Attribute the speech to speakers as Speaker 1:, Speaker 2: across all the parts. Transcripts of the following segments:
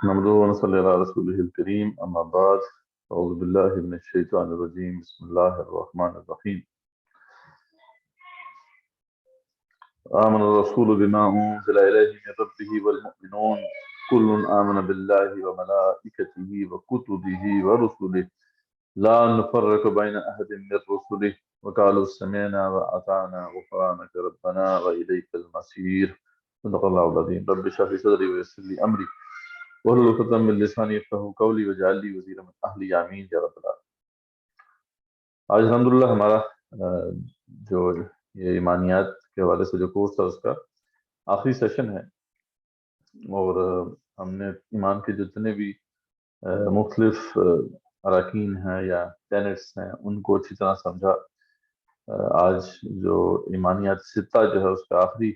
Speaker 1: نحمده ونصلي على رسوله الكريم أما بعد أعوذ بالله من الشيطان الرجيم بسم الله الرحمن الرحيم آمن الرسول بما أنزل إليه من ربه والمؤمنون كل آمن بالله وملائكته وكتبه ورسله لا نفرق بين أحد من رسله وقالوا سمعنا وأطعنا غفرانك ربنا وإليك المصير صدق الله العظيم رب اشرح لي صدري ويسر لي أمري واحلل عقدۃ من لسانی یفقہوا قولی واجعل لي وزیرا من اہلی آمین یا رب العالمین۔ آج الحمدللہ ہمارا جو یہ ایمانیات کے حوالے سے جو کورس تھا اس کا آخری سیشن ہے، اور ہم نے ایمان کے جتنے بھی مختلف اراکین ہیں یا ٹینٹس ہیں ان کو اچھی طرح سمجھا۔ آج جو ایمانیات ستہ جو ہے اس کا آخری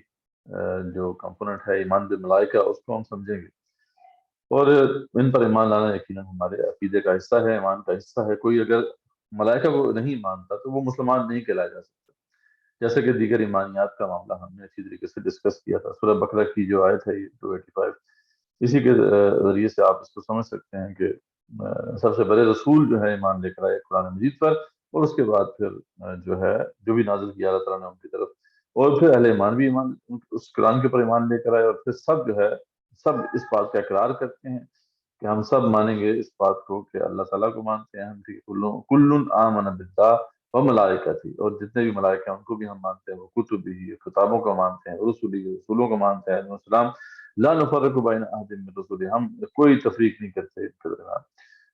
Speaker 1: جو کمپوننٹ ہے ایمان بالملائکہ، اس کو ہم سمجھیں گے، اور ان پر ایمان لانا یقیناً ہمارے عقیدے کا حصہ ہے، ایمان کا حصہ ہے۔ کوئی اگر ملائکہ کو نہیں مانتا تو وہ مسلمان نہیں کہلایا جا سکتا، جیسے کہ دیگر ایمانیات کا معاملہ ہم نے اچھی طریقے سے ڈسکس کیا تھا۔ سورہ بقرہ کی جو آیت ہے 285، اسی کے ذریعے سے آپ اس کو سمجھ سکتے ہیں کہ سب سے بڑے رسول جو ہے ایمان لے کر آئے قرآن مجید پر، اور اس کے بعد پھر جو ہے جو بھی نازل کیا اللہ تعالیٰ نے ان کی طرف، اور پھر اہل ایمان بھی ایمان اس قرآن کے اوپر ایمان لے کر آئے، اور پھر سب جو ہے سب اس بات کا اقرار کرتے ہیں کہ ہم سب مانیں گے اس بات کو کہ اللہ تعالیٰ کو مانتے ہیں ہم، کل آمن باللہ و ملائکتہ، اور جتنے بھی ملائکہ ہیں ان کو بھی ہم مانتے ہیں، وہ کتب بھی کتابوں کو مانتے ہیں، رسولوں کو مانتے ہیں، السلام لا نفرق بین احد من رسول، ہم کوئی تفریق نہیں کرتے ان کے درمیان۔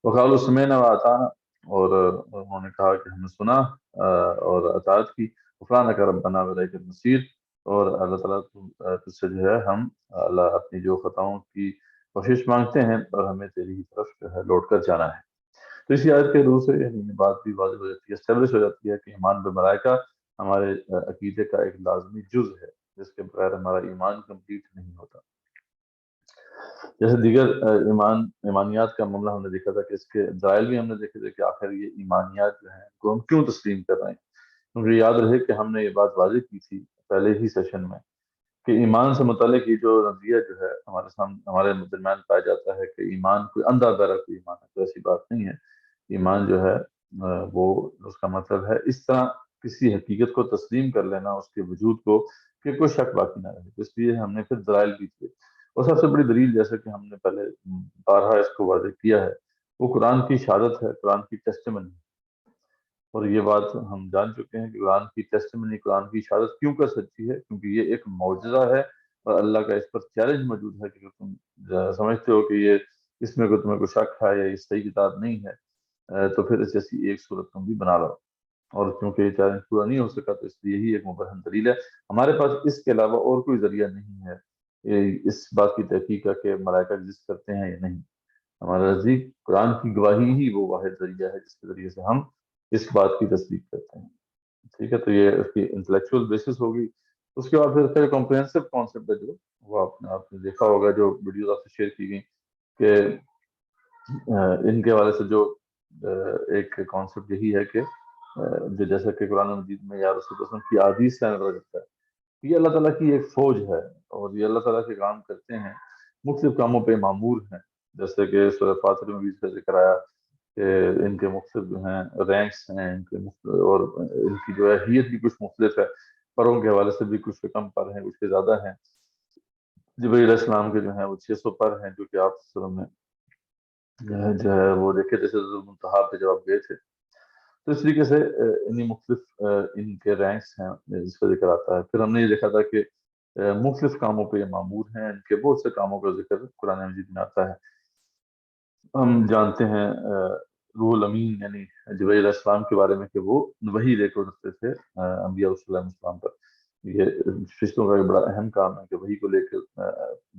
Speaker 1: وقالوا سمعنا واطعنا، اور انہوں نے کہا کہ ہم نے سنا اور اطاعت کی، غفرانک ربنا والیک المصیر، اور اللہ تعالیٰ تجھ سے جو ہے ہم اللہ اپنی جو خطاؤں کی کوشش مانگتے ہیں اور ہمیں تیری ہی طرف جو ہے لوٹ کر جانا ہے۔ تو اسی آیت کے روح سے یعنی بات بھی واضح ہو جاتی ہے، اسٹیبلش ہو جاتی ہے کہ ایمان بالملائکہ ہمارے عقیدے کا ایک لازمی جز ہے، جس کے بغیر ہمارا ایمان کمپلیٹ نہیں ہوتا۔ جیسے دیگر ایمانیات کا معاملہ ہم نے دیکھا تھا کہ اس کے دلائل بھی ہم نے دیکھے تھے کہ آخر یہ ایمانیات جو ہیں کو ہم کیوں تسلیم کر رہے ہیں۔ مجھے یاد رہے کہ ہم نے یہ بات واضح کی تھی پہلے ہی سیشن میں کہ ایمان سے متعلق یہ جو نظریہ جو ہے ہمارے درمیان پایا جاتا ہے کہ ایمان کوئی اندھا بہرا کوئی ایمان ہے، تو ایسی بات نہیں ہے۔ ایمان جو ہے وہ اس کا مطلب ہے اس طرح کسی حقیقت کو تسلیم کر لینا، اس کے وجود کو، کہ کوئی شک باقی نہ رہے۔ اس لیے ہم نے پھر دلائل بھی کیے، اور سب سے بڑی دلیل جیسا کہ ہم نے پہلے بارہا اس کو واضح کیا ہے، وہ قرآن کی شہادت ہے، قرآن کی ٹیسٹیمنی۔ اور یہ بات ہم جان چکے ہیں کہ قرآن کی ٹیسٹیمنی، قرآن کی شہادت کیوں کر سکتی ہے، کیونکہ یہ ایک معجزہ ہے، اور اللہ کا اس پر چیلنج موجود ہے کہ تم سمجھتے ہو کہ یہ اس میں تمہیں کوئی شک ہے یا یہ صحیح کتاب نہیں ہے، تو پھر اس جیسی ایک صورت تم بھی بنا لو۔ اور کیونکہ یہ چیلنج پورا نہیں ہو سکا تو اس لیے یہی ایک مبرہن دلیل ہے۔ ہمارے پاس اس کے علاوہ اور کوئی ذریعہ نہیں ہے اس بات کی تحقیق کا کہ ملائکہ ایگزسٹ کرتے ہیں یا نہیں۔ ہمارا نزدیک قرآن کی گواہی ہی وہ واحد ذریعہ ہے جس کے ذریعے سے ہم اس بات کی تصدیق کرتے ہیں۔ ٹھیک ہے، تو یہ اس کی انٹلیکچوئل بیسس ہوگی۔ اس کے بعد پھر کمپریہنسو کانسیپٹ ہے جو وہ آپ نے دیکھا ہوگا، جو ویڈیوز آپ سے شیئر کی گئی، کہ ان کے حوالے سے جو ایک کانسیپٹ یہی ہے کہ جو جیسا کہ قرآن مجید میں یا رسول اللہ صلی اللہ علیہ وسلم کی احادیث سے نظر جاتا ہے، یہ اللہ تعالیٰ کی ایک فوج ہے، اور یہ اللہ تعالیٰ کے کام کرتے ہیں، مختلف کاموں پہ معمور ہیں، جیسے کہ سورہ فاطر میں بھی اس کا ذکر آیا کہ ان کے مختلف جو ہیں رینکس ہیں، ان کے اور ان کی جو ہے حیت بھی کچھ مختلف ہے، پروں کے حوالے سے بھی کچھ کے کم پر ہیں، کچھ کے زیادہ ہیں۔ جبرائیل علیہ السلام کے جو ہیں وہ 600 پر ہیں، جو کہ آپ وسلم میں جو ہے وہ دیکھے تھے سدرۃ المنتہا پہ جب آپ گئے تھے۔ تو اس طریقے سے انہیں مختلف ان کے رینکس ہیں جس کا ذکر آتا ہے۔ پھر ہم نے یہ دیکھا تھا کہ مختلف کاموں پہ یہ معمور ہیں، ان کے بہت سے کاموں کا ذکر قرآن مجید میں آتا ہے۔ ہم جانتے ہیں روح الامین یعنی جبرائیل علیہ السلام کے بارے میں کہ وہ وحی لے کر اترتے تھے انبیاء علیہ السلام پر۔ یہ فرشتوں کا ایک بڑا اہم کام ہے کہ وحی کو لے کر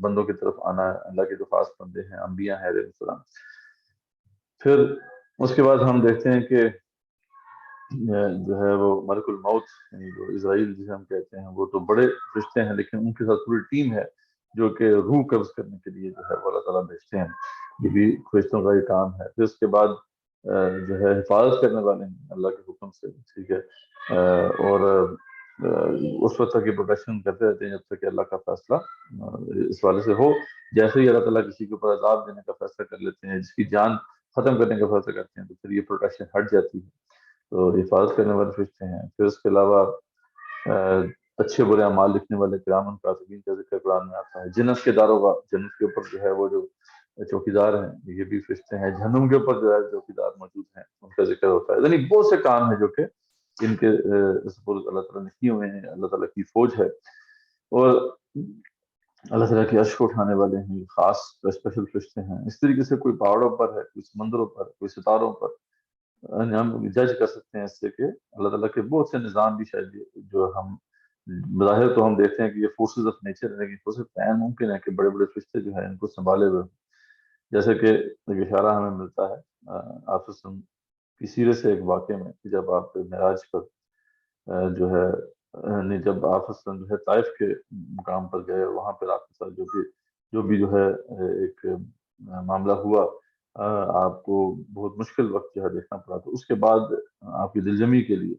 Speaker 1: بندوں کی طرف آنا ہے، اللہ کے جو خاص بندے ہیں انبیاء ہیں علیہ السلام۔ پھر اس کے بعد ہم دیکھتے ہیں کہ جو ہے وہ ملک الموت یعنی جو اسرائیل جسے ہم کہتے ہیں، وہ تو بڑے فرشتے ہیں، لیکن ان کے ساتھ پوری ٹیم ہے جو کہ روح قبض کرنے کے لیے جو ہے وہ اللہ تعالیٰ بھیجتے ہیں۔ یہ بھی فرشتوں کا یہ کام ہے۔ پھر اس کے بعد جو ہے حفاظت کرنے والے ہیں اللہ کے حکم سے، ٹھیک ہے، اور اس وقت تک کی پروٹیکشن کرتے رہتے ہیں جب تک کہ اللہ کا فیصلہ اس والے سے ہو. جیسے ہی اللہ تعالیٰ کسی کے اوپر عذاب دینے کا فیصلہ کر لیتے ہیں، جس کی جان ختم کرنے کا فیصلہ کرتے ہیں، تو پھر یہ پروٹیکشن ہٹ جاتی ہے. تو حفاظت کرنے والے فرشتے ہیں. پھر اس کے علاوہ اچھے برے اعمال لکھنے والے کرامن کاتبین کا ذکر قرآن میں آتا ہے. جنت کے داروغہ، جنت کے اوپر جو ہے وہ جو چوکیدار ہیں یہ بھی فرشتے ہیں. جہنم کے اوپر جو ہے چوکیدار موجود ہیں، ان کا ذکر ہوتا ہے. یعنی بہت سے کام ہیں جو کہ ان کے سپورٹ اللہ تعالیٰ نے کیے ہوئے ہیں. اللہ تعالیٰ کی فوج ہے، اور اللہ تعالیٰ کی عرش کو اٹھانے والے ہیں، خاص اسپیشل فرشتے ہیں. اس طریقے سے کوئی پہاڑوں پر ہے، کوئی سمندروں پر، کوئی ستاروں پر. ہم جج کر سکتے ہیں اس سے کہ اللہ تعالیٰ کے بہت سے نظام بھی شاید جو ہم بظاہر تو ہم دیکھتے ہیں کہ یہ فورسز آف نیچر ہے، لیکن ہو سکتا ہے ممکن ہے کہ بڑے بڑے فرشتے جو ہیں ان کو سنبھالے ہوئے. جیسے کہ ایک اشارہ ہمیں ملتا ہے آپ کی سیرت سے ایک واقعے میں کہ جب آپ معراج پر جو ہے جب آپ جو ہے طائف کے مقام پر گئے، وہاں پر آپ کے ساتھ جو بھی جو ہے ایک معاملہ ہوا، آپ کو بہت مشکل وقت جو ہے دیکھنا پڑا. تو اس کے بعد آپ کی دلجمی کے لیے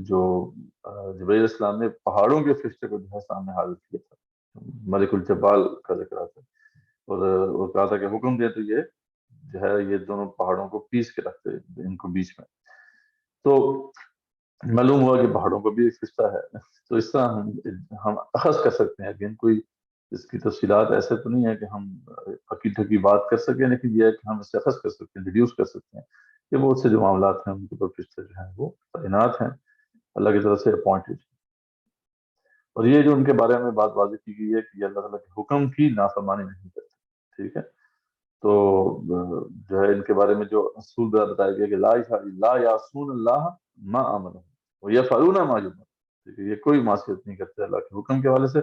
Speaker 1: جو جبرائیل علیہ السلام نے پہاڑوں کے فرشتے کو جو ہے سامنے حاضر کیا تھا. ملک الجبال کا ذکر آتا ہے، اور کہا تھا کہ حکم دے تو یہ جو ہے یہ دونوں پہاڑوں کو پیس کے رکھتے ان کو بیچ میں. تو معلوم ہوا کہ پہاڑوں کو بھی ایک فرشتہ ہے. تو اس طرح ہم اخذ کر سکتے ہیں، لیکن کوئی اس کی تفصیلات ایسے تو نہیں ہے کہ ہم حقیقت کی بات کر سکیں، لیکن یہ ہے کہ ہم اسے اخذ کر سکتے ہیں، ڈیڈیوس کر سکتے ہیں کہ بہت سے جو معاملات ہیں ان کے اوپر فرشتے جو ہیں وہ تعینات ہیں، اللہ کی طرف سے اپوائنٹڈ. اور یہ جو ان کے بارے میں بات واضح کی گئی ہے کہ یہ اللہ تعالیٰ کے حکم کی نافرمانی نہیں کرتے. ٹھیک ہے، تو جو ہے ان کے بارے میں جو اصول بتایا گیا کہ لا یعصون اللہ ما امرهم ویفعلون ما یؤمرون. ٹھیک ہے، یہ کوئی معصیت نہیں کرتے اللہ کے حکم کے حوالے سے.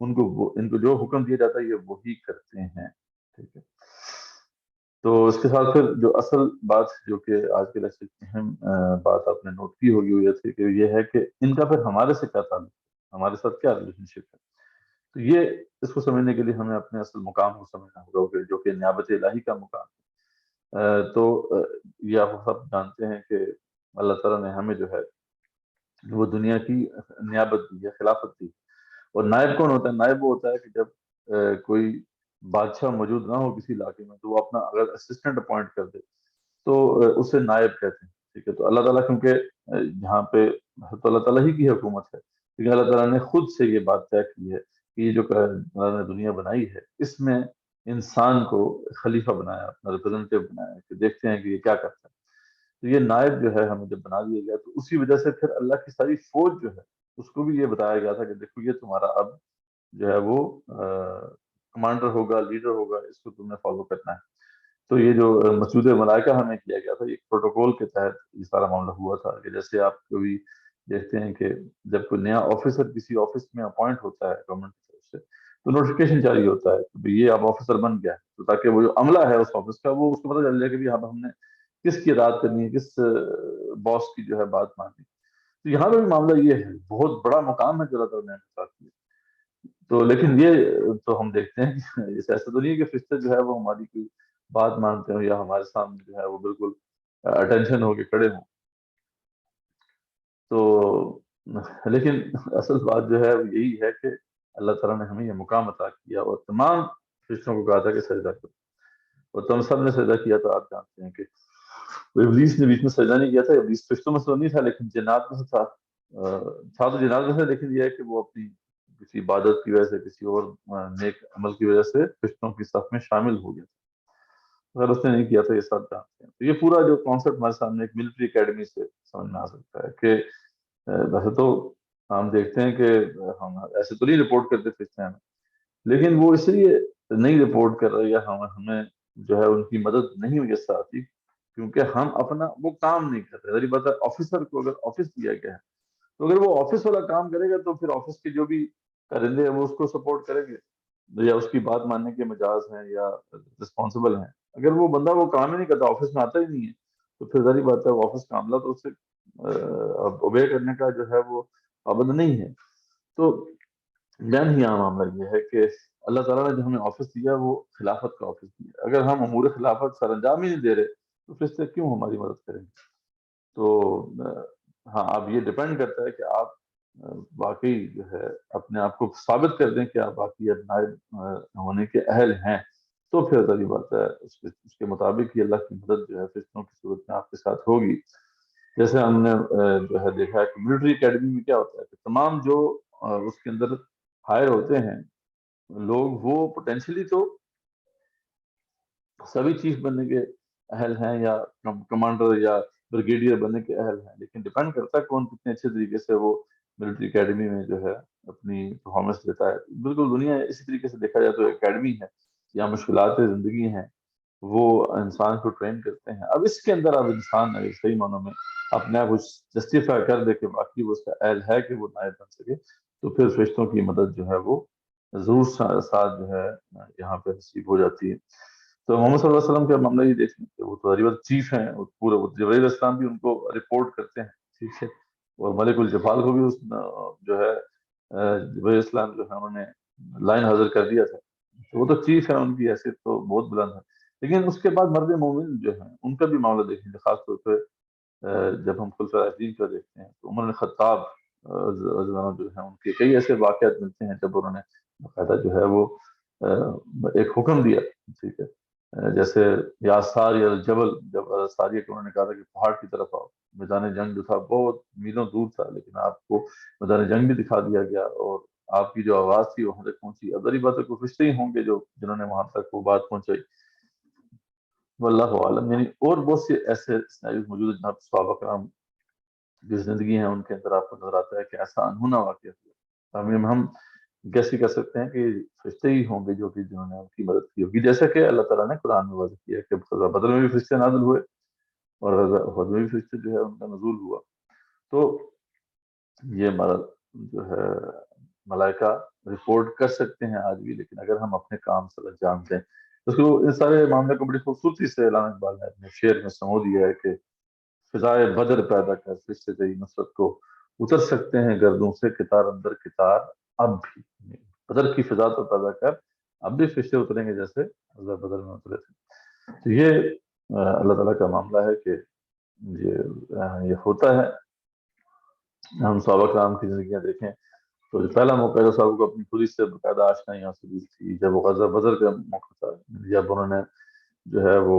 Speaker 1: ان کو جو حکم دیا جاتا ہے یہ وہی کرتے ہیں. ٹھیک ہے، تو اس کے ساتھ پھر جو اصل بات جو کہ آج کے لیکچر کی اہم بات آپ نے نوٹ کی ہوگی وہ یہ کہ یہ ہے کہ ان کا پھر ہمارے سے کیا تعلق ہے، ہمارے ساتھ کیا ریلیشن شپ ہے. تو یہ اس کو سمجھنے کے لیے ہمیں اپنے اصل مقام کو سمجھنا ہوگا جو کہ نیابت الہی کا مقام ہے. تو یہ آپ سب جانتے ہیں کہ اللہ تعالیٰ نے ہمیں جو ہے وہ دنیا کی نیابت دی ہے، خلافت دی. اور نائب کون ہوتا ہے؟ نائب وہ ہوتا ہے کہ جب کوئی بادشاہ موجود نہ ہو کسی علاقے میں تو وہ اپنا اگر اسسٹنٹ اپوائنٹ کر دے تو اسے نائب کہتے ہیں. ٹھیک ہے، تو اللہ تعالیٰ کیونکہ یہاں پہ اللہ تعالیٰ ہی کی حکومت ہے، لیکن اللہ تعالیٰ نے خود سے یہ بات طے کی ہے کہ یہ جو اللہ نے دنیا بنائی ہے اس میں انسان کو خلیفہ بنایا، اپنا ریپرزینٹیو بنایا کہ دیکھتے ہیں کہ یہ کیا کرتا ہے. تو یہ نائب جو ہے ہمیں جب بنا دیا گیا تو اسی وجہ سے پھر اللہ کی ساری فوج جو ہے اس کو بھی یہ بتایا گیا تھا کہ دیکھو یہ تمہارا اب جو ہے وہ کمانڈر ہوگا، لیڈر ہوگا، اس کو تم نے فالو کرنا ہے. تو یہ جو مسجود ملائکہ ہمیں کیا گیا تھا، ایک پروٹوکول کے تحت یہ سارا معاملہ ہوا تھا. کہ جیسے آپ کبھی دیکھتے ہیں کہ جب کوئی نیا آفیسر کسی آفس میں اپوائنٹ ہوتا ہے گورنمنٹ کی طرف سے تو نوٹیفکیشن جاری ہوتا ہے کہ یہ اب آفیسر بن گیا ہے، تو تاکہ وہ جو عملہ ہے اس آفس کا وہ اس کو پتہ چل جائے کہ اب ہم نے کس کی اطاعت کرنی ہے، کس باس کی جو ہے بات ماننی. تو یہاں پہ بھی معاملہ یہ ہے، بہت بڑا مقام ہے جو اللہ تعالیٰ نے عطا کیا. تو لیکن یہ تو ہم دیکھتے ہیں کہ ایسا تو نہیں ہے کہ فرشتے جو ہے وہ ہماری کوئی بات مانتے ہوں یا ہمارے سامنے جو ہے وہ بالکل اٹینشن ہو کے کھڑے ہوں. تو لیکن اصل بات جو ہے وہ یہی ہے کہ اللہ تعالیٰ نے ہمیں یہ مقام عطا کیا اور تمام فرشتوں کو کہا تھا کہ سجدہ کرو، اور تم سب نے سجدہ کیا. تو آپ جانتے ہیں کہ ابلیس نے بیچ میں سجدہ نہیں کیا تھا. ابلیس فرشتوں میں سے تو نہیں تھا لیکن جنات میں سے تھا تو جنات میں سے، لیکن یہ ہے کہ وہ اپنی کسی عبادت کی وجہ سے، کسی اور نیک عمل کی وجہ سے فرشتوں کی صف میں شامل ہو گیا. اگر اس نے نہیں کیا تو یہ سب جانتے ہیں. تو یہ پورا جو کانسیپٹ ہمارے سامنے ایک ملٹری اکیڈمی سے سمجھ میں آ سکتا ہے کہ ویسے تو ہم دیکھتے ہیں کہ ہم ایسے تو نہیں رپورٹ کرتے فرشتے ہیں، لیکن وہ اس لیے نہیں رپورٹ کر رہے یا ہمیں جو ہے ان کی مدد نہیں ہوئی اس آتی کیونکہ ہم اپنا وہ کام نہیں کرتے. ذری بات ہے، آفیسر کو اگر آفس دیا گیا ہے تو اگر وہ آفس والا کام کرے گا تو پھر آفس کے جو بھی کرندے ہیں وہ اس کو سپورٹ کریں گے یا اس کی بات ماننے کے مجاز ہیں یا رسپانسبل ہیں. اگر وہ بندہ وہ کام ہی نہیں کرتا، آفس میں آتا ہی نہیں ہے، تو پھر ظاہر بات ہے وہ آفس کا عملہ تو اس سے اوبے کرنے کا جو ہے وہ پابند نہیں ہے. تو دین یہاں معاملہ یہ ہے کہ اللہ تعالیٰ نے جو ہمیں آفس دیا وہ خلافت کا آفس دیا. اگر ہم امور خلافت سر انجام ہی نہیں دے رہے تو پھر سے کیوں ہماری مدد کریں گے. تو ہاں اب یہ ڈپینڈ کرتا ہے کہ آپ واقعی جو ہے اپنے آپ کو ثابت کر دیں کہ آپ واقعی اب نائب ہونے کے اہل ہیں، تو پھر ظاہر بات ہے اس کے مطابق ہی اللہ کی مدد جو ہے فرشتوں کی صورت میں آپ کے ساتھ ہوگی۔ جیسے ہم نے جو ہے دیکھا ہے کہ ملٹری اکیڈمی میں کیا ہوتا ہے کہ تمام جو اس کے اندر ہائر ہوتے ہیں لوگ، وہ پوٹینشلی تو سبھی چیف بننے کے اہل ہیں یا کمانڈر یا بریگیڈیئر بننے کے اہل ہیں، لیکن ڈیپینڈ کرتا ہے کون کتنے اچھے طریقے سے وہ ملٹری اکیڈمی میں جو ہے اپنی پرفارمنس دیتا ہے۔ بالکل دنیا اسی طریقے سے دیکھا جائے تو اکیڈمی ہے یا مشکلات زندگی ہیں، وہ انسان کو ٹرین کرتے ہیں۔ اب اس کے اندر اب انسان اگر صحیح معنوں میں اپنے آپ کو جسٹیفائی کر دے کہ باقی وہ اس کا اہل ہے کہ وہ نائب بن سکے، تو پھر فرشتوں کی مدد جو ہے وہ ضرور ساتھ جو ہے یہاں پہ نصیب ہو جاتی ہے۔ تو محمد صلی اللہ علیہ وسلم کا معاملہ یہ دیکھیں کہ وہ تو غریبت چیف ہیں، وہ پورے جبرائیل علیہ السلام بھی ان کو رپورٹ کرتے ہیں، ٹھیک ہے، اور ملک الجبال کو بھی اس جو ہے جبرائیل السلام جو ہے انہوں نے لائن حاضر کر دیا تھا، تو وہ تو چیف ہے، ان کی حیثیت تو بہت بلند ہے۔ لیکن اس کے بعد مرد مومن جو ہیں ان کا بھی معاملہ دیکھیں گے، خاص طور پہ جب ہم خلفاء راشدین کا دیکھتے ہیں تو عمر بن خطاب رضی اللہ عنہ جو ہیں ان کے کئی ایسے واقعات ملتے ہیں جب انہوں نے باقاعدہ جو ہے وہ ایک حکم دیا، ٹھیک ہے، جیسے یا سار یا جبل، جب ساریہ کو انہوں نے کہا تھا کہ پہاڑ کی طرف آؤ، میدان جنگ جو تھا بہت میلوں دور تھا لیکن آپ کو میدان جنگ بھی دکھا دیا گیا اور آپ کی جو آواز تھی وہاں تک پہنچی۔ اب بڑی بات ہے کوئی فرشتے ہی ہوں گے جو جنہوں نے وہاں تک وہ بات پہنچائی، واللہ عالم۔ یعنی اور بہت سے ایسے سیناریوز موجود ہیں جناب صحابہ کرام کی زندگی ہیں ان کے اندر آپ کو نظر آتا ہے کہ ایسا انہونا واقعہ ہوا۔ ہم کیسے کہہ سکتے ہیں کہ فرشتے ہی ہوں گے جو کہ جنہوں نے ان کی مدد کی ہوگی، جیسا کہ اللہ تعالیٰ نے قرآن میں واضح کیا کہ غزوہ بدر میں بھی فرشتے نازل ہوئے اور غزوہ احد میں بھی فرشتے جو ہے ان کا نزول ہوا۔ تو یہ ہمارا جو ہے ملائکہ رپورٹ کر سکتے ہیں آج بھی، لیکن اگر ہم اپنے کام سے انجام دیں اس کو، اس سارے معاملے کو بڑی خوبصورتی سے علامہ اقبال نے اپنے شعر میں سمو دیا ہے کہ فضائے بدر پیدا کر فرشتے تیری نصرت کو اتر سکتے ہیں گردوں سے کتار اندر کتار اب بھی۔ بدر کی فضا تو پیدا کر، اب بھی فرشتے اتریں گے جیسے غزوہ بدر میں اترے تھے۔ تو یہ اللہ تعالیٰ کا معاملہ ہے کہ یہ ہوتا ہے۔ ہم صحابہ کرام کی زندگیاں دیکھیں تو جو پہلا موقع جو صاحب کو اپنی پوری سے باقاعدہ آشنائی حاصل تھی جب وہ غزوہ بدر کا موقع تھا، جب انہوں نے جو ہے وہ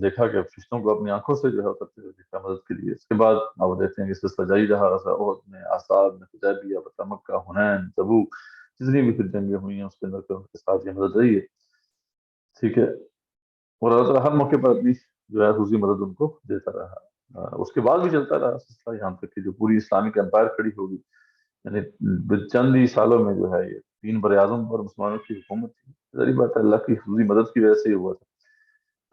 Speaker 1: دیکھا کہ فرشتوں کو اپنی آنکھوں سے جو ہے اترتے ہوئے دیکھا مدد کے لیے۔ اس کے بعد آپ دیکھتے ہیں کہ سلسلہ جاری رہا، غزوہ احد میں، احزاب میں، حدیبیہ، فتح مکہ، حنین، تبوک، جتنی بھی پھر جنگیں ہوئی ہیں اس کے اندر ان کے ساتھ یہ مدد رہی ہے، ٹھیک ہے، اور اللہ تعالیٰ ہر موقع پر اپنی جو ہے خصوصی مدد ان کو دیتا رہا۔ اس کے بعد بھی چلتا رہا سلسلہ یہاں تک کہ جو پوری اسلامک امپائر کھڑی ہوگی، یعنی چند ہی سالوں میں جو ہے یہ 3 بر اعظم پر مسلمانوں کی حکومت تھی۔ ظاہر بات ہے اللہ کی خصوصی مدد کی وجہ سے ہی ہوا تھا۔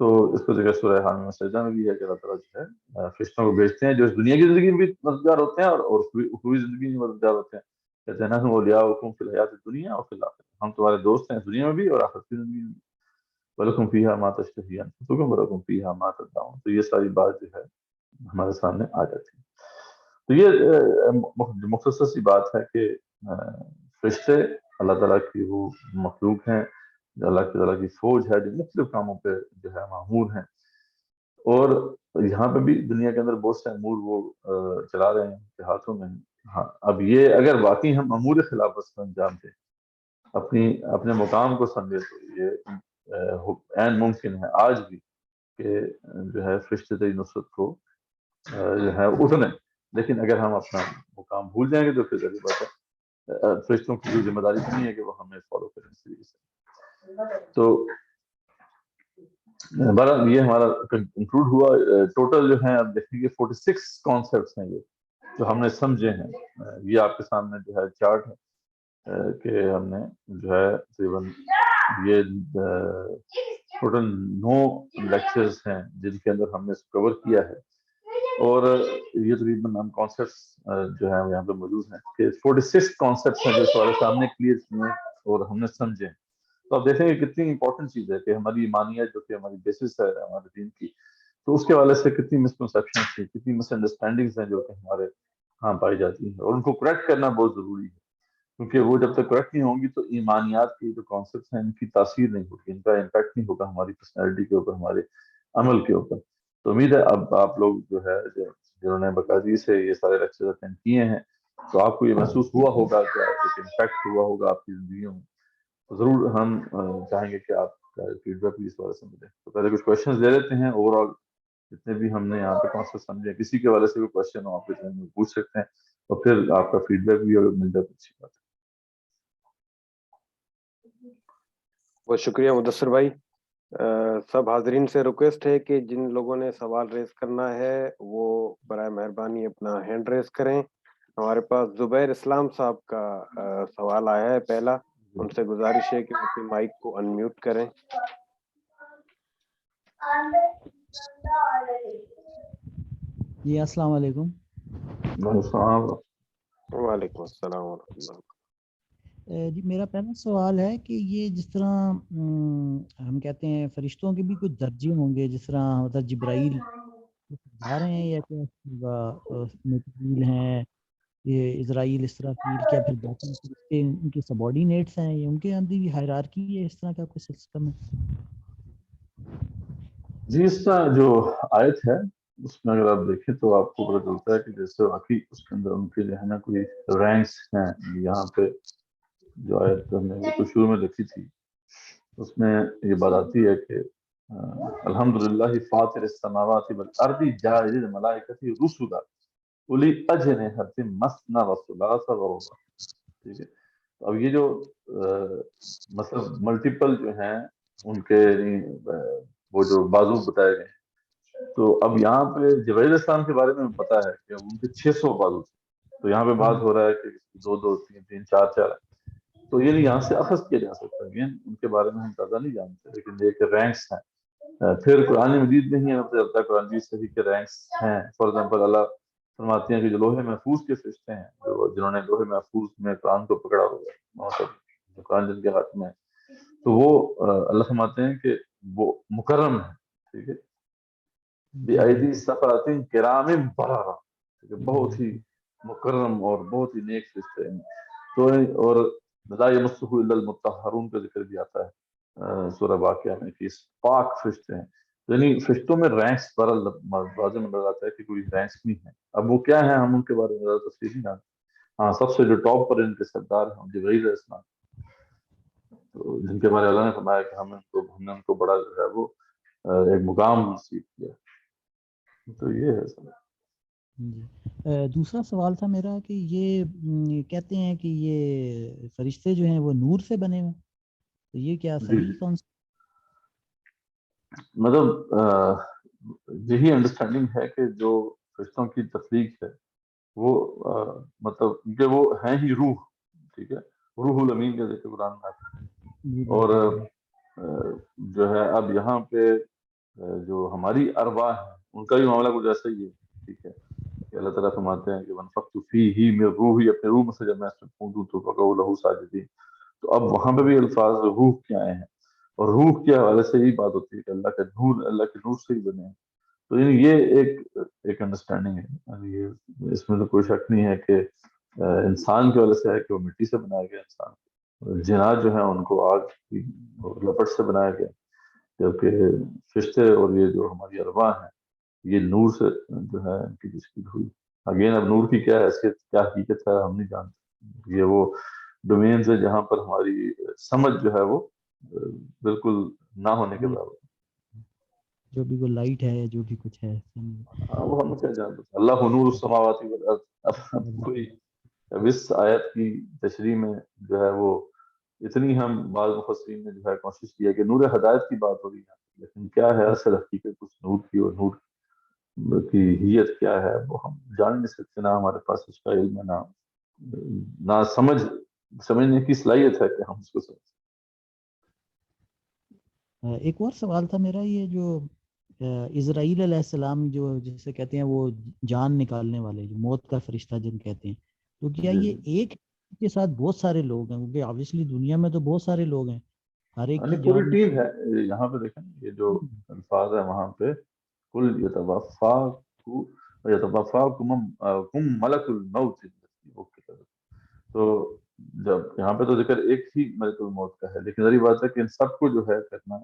Speaker 1: تو اس کو ذکر سورہ حامیم سجدہ میں بھی ہے کہ اللہ تعالیٰ جو ہے فرشتوں کو بھیجتے ہیں جو اس دنیا کی زندگی میں بھی مددگار ہوتے ہیں اور اخروی زندگی میں مددگار ہوتے ہیں۔ کہتے ہیں نحن اولیاؤکم فی الحیات الدنیا وفی الآخرہ، ہم تمہارے دوست ہیں دنیا میں بھی اور آخرت کی زندگی میں بھی۔ وَلَكُمْ فِيهَا مَا تَشْتَهِي أَنفُسُكُمْ وَلَكُمْ فِيهَا مَا تَدَّعُونَ۔ تو یہ ساری بات جو ہے ہمارے سامنے آ جاتی ہے۔ تو یہ مختصر سی بات ہے کہ فرشتے اللہ تعالیٰ کی وہ مخلوق ہیں، اللہ تعالیٰ کی فوج ہے جو مختلف کاموں پہ جو ہے معمور ہیں، اور یہاں پہ بھی دنیا کے اندر بہت سے امور وہ چلا رہے ہیں ان کے ہاتھوں میں۔ ہاں اب یہ اگر واقعی ہم امور خلافت کو انجام دیں، اپنے مقام کو سمجھے تو یہ عین ممکن ہے آج بھی کہ جو ہے فرشتے تیری نصرت کو جو ہے اتنے، لیکن اگر ہم اپنا مقام بھول جائیں گے تو پھر ضروری بات ہے فرشتوں کی جو ذمہ داری نہیں ہے کہ وہ ہمیں فالو کریں اس طریقے سے۔ تو بہرحال یہ ہمارا کنکلوڈ ہوا۔ ٹوٹل جو ہیں آپ دیکھیں گے 46 کانسیپٹس ہیں یہ جو ہم نے سمجھے ہیں۔ یہ آپ کے سامنے جو ہے چارٹ ہے کہ ہم نے جو ہے تقریباً یہ ٹوٹل 9 لیکچرز ہیں جن کے اندر ہم نے اس کو کور کیا ہے، اور یہ تقریباً ہم کانسیپٹس جو ہیں یہاں پہ موجود ہیں کہ 46 کانسیپٹس ہیں جو ہمارے سامنے کلیئر کیے اور ہم نے سمجھے۔ تو آپ دیکھیں گے کتنی امپورٹنٹ چیز ہے کہ ہماری ایمانیت جو کہ ہماری بیسس ہے ہمارے دین کی، تو اس کے حوالے سے کتنی مسکنسیپشن تھی، کتنی مس انڈرسٹینڈنگز ہیں جو کہ ہمارے ہاں پائی جاتی ہیں، اور ان کو کریکٹ کرنا بہت ضروری ہے، کیونکہ وہ جب تک کریکٹ نہیں ہوں گی تو ایمانیات کی جو کانسیپٹس ہیں ان کی تاثیر نہیں ہوگی، ان کا امپیکٹ نہیں ہوگا ہماری پرسنالٹی کے اوپر، ہمارے عمل کے اوپر۔ تو امید ہے اب آپ لوگ جو ہے جنہوں نے باقاعدگی سے یہ سارے لیکچر اٹینڈ کیے ہیں تو آپ کو یہ محسوس ہوا ہوگا کہ ایک امپیکٹ ہوا ہوگا آپ کی زندگیوں میں، تو ضرور ہم چاہیں گے کہ آپ کا فیڈ بیک بھی اس بارے سے ملے. تو پہلے کچھ کوشچنز لے لیتے ہیں. اوور آل جتنے بھی ہم نے یہاں پہ کانسیپٹ سمجھے، کسی کے والے سے بھی کوشچن ہو آپ کے ذہن میں پوچھ سکتے ہیں، اور پھر آپ کا فیڈ بیک بھی اگر مل جائے تو اچھی بات ہے.
Speaker 2: بہت شکریہ مدثر بھائی. سب حاضرین سے ریکویسٹ ہے کہ جن لوگوں نے سوال ریز کرنا ہے وہ برائے مہربانی اپنا ہینڈ ریز کریں. ہمارے پاس زبیر اسلام صاحب کا سوال آیا ہے پہلا. ان سے گزارش ہے کہ وہ اپنی مائک کو انمیوٹ کریں.
Speaker 3: جی السلام علیکم.
Speaker 2: وعلیکم السلام ورحمۃ اللہ.
Speaker 3: جی میرا پہلا سوال ہے کہ یہ جس طرح ہم کہتے ہیں فرشتوں کے بھی کچھ درجے ہوں گے، جس طرح حضرت جبرائیل سردار ہیں یا کیا میکائیل ہیں، یہ اسرائیل اسرافیل، کیا پھر باقی فرشتے ان کے سبارڈینیٹس ہیں، یا ان کے اندر بھی ہائرارکی ہے، اس طرح کا کوئی سسٹم ہے؟
Speaker 1: جی اس کا جو آیت ہے اس میں اگر آپ دیکھیں تو آپ کو پتہ چلتا ہے کہ جیسے واقعی اس کے اندر ان کے جو ہے نا کوئی رینکس ہیں. یہاں پہ جو آیت ہم نے تو شروع میں لکھی تھی اس میں یہ بات آتی ہے کہ الحمدللہ فاطر السماوات والارض جاعل الملائکۃ رسلا اولی اجنحۃ مثنی وثلاث ورباع. ٹھیک ہے. اب یہ جو مطلب ملٹیپل جو ہیں ان کے وہ جو بازو بتائے گئے ہیں، تو اب یہاں پہ جبرائیل السلام کے بارے میں پتا ہے کہ ان کے 600 بازو تھے. تو یہاں پہ بات ہو رہا ہے کہ 2 3 3 4 4. تو یہ یہاں سے اخذ کیا جا سکتا ہے. ان کے بارے میں ہم زیادہ نہیں جانتے، لیکن یہ کہ رینکس ہیں. پھر قرآن مجید میں ہی ہمیں پتہ چلتا ہے قرآن مجید سے ہی کہ رینکس ہیں. فار ایگزامپل اللہ فرماتے ہیں کہ جو لوہے محفوظ کے فرشتے ہیں، جنہوں نے لوہے محفوظ میں قرآن کو پکڑا ہوا ہے، جو قرآن جن کے ہاتھ میں ہے، تو وہ اللہ فرماتے ہیں کہ وہ مکرم ہے. ٹھیک ہے. بِأَيْدِي سَفَرَةٍ كِرَامٍ بَرَرَةٍ. بہت ہی مکرم اور بہت ہی نیک فرشتے ہیں. تو اور لا يمسه الا المطهرون کا ذکر بھی آتا ہے سورہ واقعہ میں کہ پاک فرشتے ہیں. یعنی فرشتوں میں رینکس پر واضح نظر آتا ہے کہ کوئی رینکس نہیں ہے. اب وہ کیا ہے ہم ان کے بارے میں زیادہ تفصیل نہیں جانتے. ہاں سب سے جو ٹاپ پر ان کے سردار ہیں جبرائیل علیہ السلام، تو جن کے بارے میں اللہ نے فرمایا کہ ہم نے ان کو بڑا جو ہے وہ ایک مقام نصیب کیا. تو یہ ہے سب.
Speaker 3: جی دوسرا سوال تھا میرا کہ یہ کہتے ہیں کہ یہ فرشتے جو ہیں وہ نور سے بنے ہوئے، تو یہ کیا صحیح کون سا؟
Speaker 1: مطلب یہی انڈرسٹینڈنگ ہے کہ جو فرشتوں کی تخلیق ہے وہ مطلب کہ وہ ہیں ہی روح. ٹھیک ہے. روح الامین کا ذکر قرآن میں آتا ہے. اور جو ہے اب یہاں پہ جو ہماری ارواح ہیں ان کا بھی معاملہ کچھ ایسا ہی ہے. ٹھیک ہے. کہ اللہ تعالیٰ فرماتے ہیں کہ ونفخت فیہ من روحی، اپنے روح میں سے جب میں اس میں پھونکوں تو فقعوا لہ ساجدین. تو اب وہاں پہ بھی الفاظ روح کے آئے ہیں، اور روح کے حوالے سے یہی بات ہوتی ہے کہ اللہ کا نور اللہ کے نور سے ہی بنے ہیں. تو یہ ایک انڈرسٹینڈنگ ہے. یہ اس میں تو کوئی شک نہیں ہے کہ انسان کے حوالے سے ہے کہ وہ مٹی سے بنایا گیا انسان. جنات جو ہیں ان کو آگ کی لپٹ سے بنایا گیا، جبکہ فرشتے اور یہ جو ہماری ارواح ہیں یہ نور سے جو ہے ان کی تشکیل ہوئی. اگین اب نور کی کیا حیثیت کیا حقیقت ہے ہم نہیں جانتے. یہ وہ ڈومینز ہے جہاں پر ہماری سمجھ جو ہے وہ بالکل نہ ہونے کے برابر.
Speaker 3: جو بھی وہ لائٹ ہے جو بھی کچھ ہے
Speaker 1: وہ ہم کیا جانتے ہیں. اللہ نور السماوات والارض. اب کوئی اب اس آیت کی تشریح میں جو ہے وہ اتنی ہم بعض مفسرین نے جو ہے کوشش کی ہے کہ نور ہدایت کی بات ہو رہی ہے، لیکن کیا ہے اصل حقیقت اس نور کی اور نور کی حیت کیا ہے وہ ہم جان نہیں سکتے. نہ ہمارے پاس اس کا علم ہے، نہ سمجھنے کی صلاحیت ہے کہ ہم اس کو سمجھ.
Speaker 3: ایک اور سوال تھا میرا، یہ جو اسرائیل علیہ السلام جو جسے کہتے ہیں وہ جان نکالنے والے، جو موت کا فرشتہ جن کہتے ہیں، تو کیا یہ ایک کے ساتھ بہت سارے لوگ ہیں؟ کیونکہ آبویسلی دنیا میں تو بہت سارے لوگ ہیں، ہر ایک کی
Speaker 1: پوری
Speaker 3: جان
Speaker 1: ٹیم ہے. یہاں پہ دیکھیں یہ جو الفاظ ہے وہاں پہ کل یتوفاکم ملک الموت. تو جب یہاں پہ تو ذکر ایک ہی ملک الموت کا ہے، لیکن ظاہر بات ہے کہ ان سب کو جو ہے کرنا،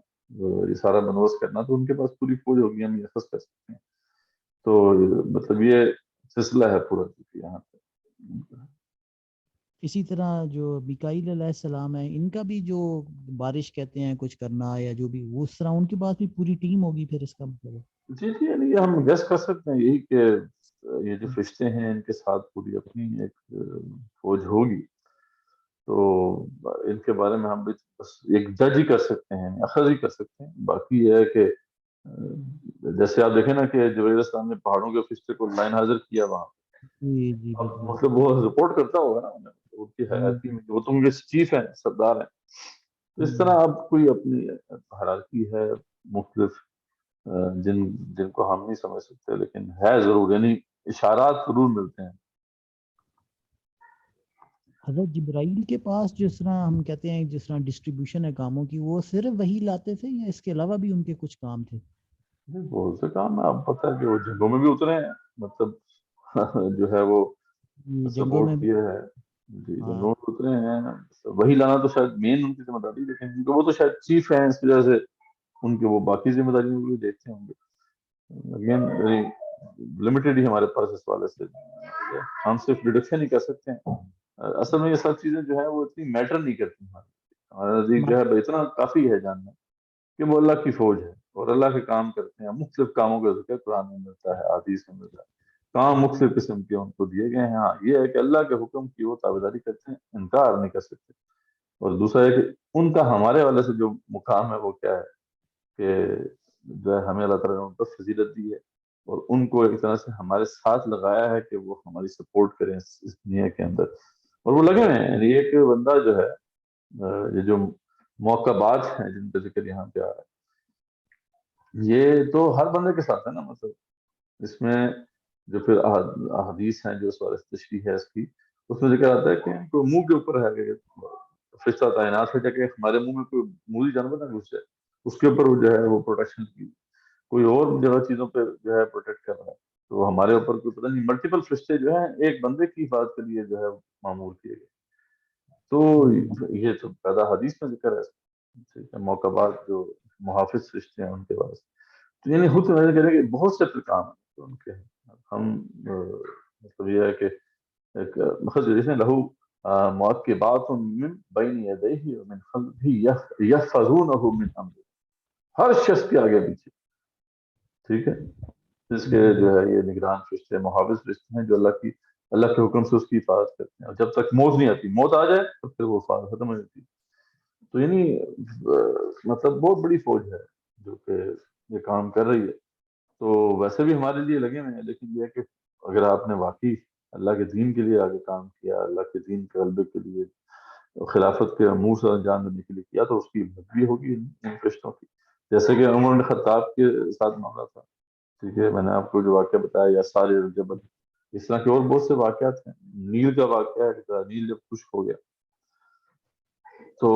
Speaker 1: یہ سارا بندوبست کرنا، تو ان کے پاس پوری فوج ہوگی، ہم یہ کر سکتے ہیں. تو مطلب یہ سلسلہ ہے پورا یہاں پہ.
Speaker 3: اسی طرح جو میکائیل علیہ السلام ہے، ان کا بھی جو بارش کہتے ہیں کچھ کرنا یا جو بھی، وہ اس طرح ان کے پاس بھی پوری ٹیم ہوگی پھر اس کا مطلب ہے؟
Speaker 1: جی جی، یعنی یہ ہم گیس کر سکتے ہیں یہی کہ یہ جو فرشتے ہیں ان کے ساتھ پوری اپنی ایک فوج ہوگی، تو ان کے بارے میں ہم بھی بس ایک جج ہی کر سکتے ہیں، اخذ ہی کر سکتے ہیں. باقی یہ ہے کہ جیسے آپ دیکھیں نا کہ جبرائیل علیہ السلام نے پہاڑوں کے فرشتے کو لائن حاضر کیا وہاں،
Speaker 3: جی جی
Speaker 1: اب
Speaker 3: بالکل.
Speaker 1: مطلب وہ رپورٹ کرتا ہوگا نا انہیں، ان کی حیاتی میں وہ تو ان کے چیف ہیں، سردار ہیں. اس طرح اب کوئی اپنی ہرارکی ہے مختلف جن کو ہم نہیں سمجھ سکتے، لیکن ہے ضرور، یعنی اشارات ضرور ملتے ہیں.
Speaker 3: حضرت جبرائیل کے پاس جس طرح ہم کہتے ہیں جس طرح ڈسٹریبیوشن ہے کاموں کی، وہ صرف وہی لاتے تھے یا اس کے علاوہ بھی ان کے کچھ کام تھے؟
Speaker 1: بہت سے کام ہے، آپ پتہ ہے کہ وہ جنگوں میں بھی اترے ہیں، مطلب جو ہے وہ
Speaker 3: جنگوں میں
Speaker 1: سپورٹ
Speaker 3: بھی.
Speaker 1: کیا ہے. جی
Speaker 3: ہاں.
Speaker 1: جنگوں میں اترے ہیں، وہی لانا تو شاید مین ان کی ذمہ داری، لیکن وہ تو شاید چیف ہیں، اس وجہ سے ان کے وہ باقی ذمہ داریوں کو بھی دیکھتے ہوں گے. اگین لمیٹڈ ہی ہمارے پاس اس والے سے، ہم صرف ڈیڈکشن ہی کر سکتے ہیں. اصل میں یہ سب چیزیں جو ہیں وہ اتنی میٹر نہیں کرتی ہمارے نزدیک، جو ہے اتنا کافی ہے جاننا کہ وہ اللہ کی فوج ہے اور اللہ کے کام کرتے ہیں. مختلف کاموں کا ذکر قرآن میں ملتا ہے، حدیث میں ملتا ہے، کام مختلف قسم کے ان کو دیے گئے ہیں. ہاں یہ ہے کہ اللہ کے حکم کی وہ تابعداری کرتے ہیں، انکار نہیں کر سکتے. اور دوسرا ہے کہ ان کا ہمارے والے سے جو مقام ہے وہ کیا ہے کہ جو ہے ہمیں اللہ تعالیٰ نے ان پر فضیلت دی ہے اور ان کو ایک طرح سے ہمارے ساتھ لگایا ہے کہ وہ ہماری سپورٹ کریں اس دنیا کے اندر، اور وہ لگے ہوئے ہیں. یعنی ایک بندہ جو ہے یہ جو موقع بات ہیں جن کا ذکر یہاں پہ آ رہا ہے، یہ تو ہر بندے کے ساتھ ہے نا. مطلب اس میں جو پھر احادیث ہیں جو اس بارے سے تشریح ہے اس کی، اس میں ذکر آتا ہے کہ ان کو منہ کے اوپر ہے کہ فرشتہ تعینات ہے کہ ہمارے منہ میں کوئی موذی جانور نہ گھس جائے، اس کے اوپر وہ جو ہے وہ پروٹیکشن کی کوئی اور جگہ چیزوں پہ جو ہے پروٹیکٹ کر رہا ہے. تو ہمارے اوپر کوئی پتہ نہیں، ملٹیپل فرشتے جو ہیں ایک بندے کی حفاظت کے لیے جو ہے معمور کیے گئے. تو یہ تو پیدا حدیث میں ذکر ہے. ٹھیک ہے، موقع بعد جو محافظ فرشتے ہیں ان کے پاس، تو یعنی خود سے کہہ رہے کہ بہت سے کام ہیں ان کے. ہم مطلب یہ ہے کہ ایک مطلب جیسے لہو معقبات من بین یدیہ ومن خلفہ یحفظونہ من امر، ہر شخص کے آگے پیچھے، ٹھیک ہے، اس کے جو ہے یہ نگران فرشتے، محافظ فرشتے ہیں جو اللہ کے حکم سے اس کی حفاظت کرتے ہیں. اور جب تک موت نہیں آتی، موت آ جائے تو پھر وہ حفاظت ختم ہو جاتی ہے. تو یعنی مطلب بہت بڑی فوج ہے جو کہ یہ کام کر رہی ہے. تو ویسے بھی ہمارے لیے لگے ہوئے ہیں، لیکن یہ ہے کہ اگر آپ نے واقعی اللہ کے دین کے لیے آگے کام کیا، اللہ کے دین کے غلبے کے لیے، خلافت کے امور سے انجام دینے کے لیے کیا، تو اس کی مدد بھی ہوگی ان فرشتوں کی. جیسے کہ عمر بن خطاب کے ساتھ معاملہ تھا، ٹھیک ہے، میں نے آپ کو جو واقعہ بتایا یا سارے جبل، اس طرح کے اور بہت سے واقعات ہیں. نیل کا واقعہ ہے، نیل جب خشک ہو گیا تو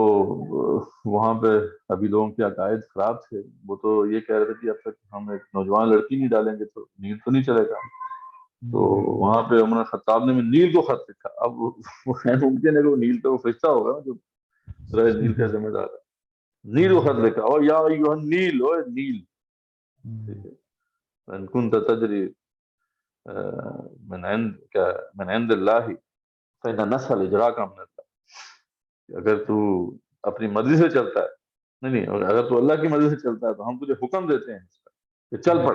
Speaker 1: وہاں پہ ابھی لوگوں کے عقائد خراب تھے، وہ تو یہ کہہ رہے تھے کہ اب تک ہم ایک نوجوان لڑکی نہیں ڈالیں گے تو نیل تو نہیں چلے گا. تو وہاں پہ عمر خطاب نے نیل کو خط لکھا. اب وہ ممکن ہے کہ وہ نیل پہ وہ فرشتہ ہوگا جو رہے نیل کا ذمہ دار ہے، نیل کو خط لکھا، اور یا ایھا النیل، او نیل، ٹھیک ہے، ان كنت تجری من عند اللہ فإن نسل اجراک من اللہ. اگر تو اپنی مرضی سے چلتا ہے، نہیں اگر تو اللہ کی مرضی سے چلتا ہے تو ہم تجھے حکم دیتے ہیں کہ چل پڑ.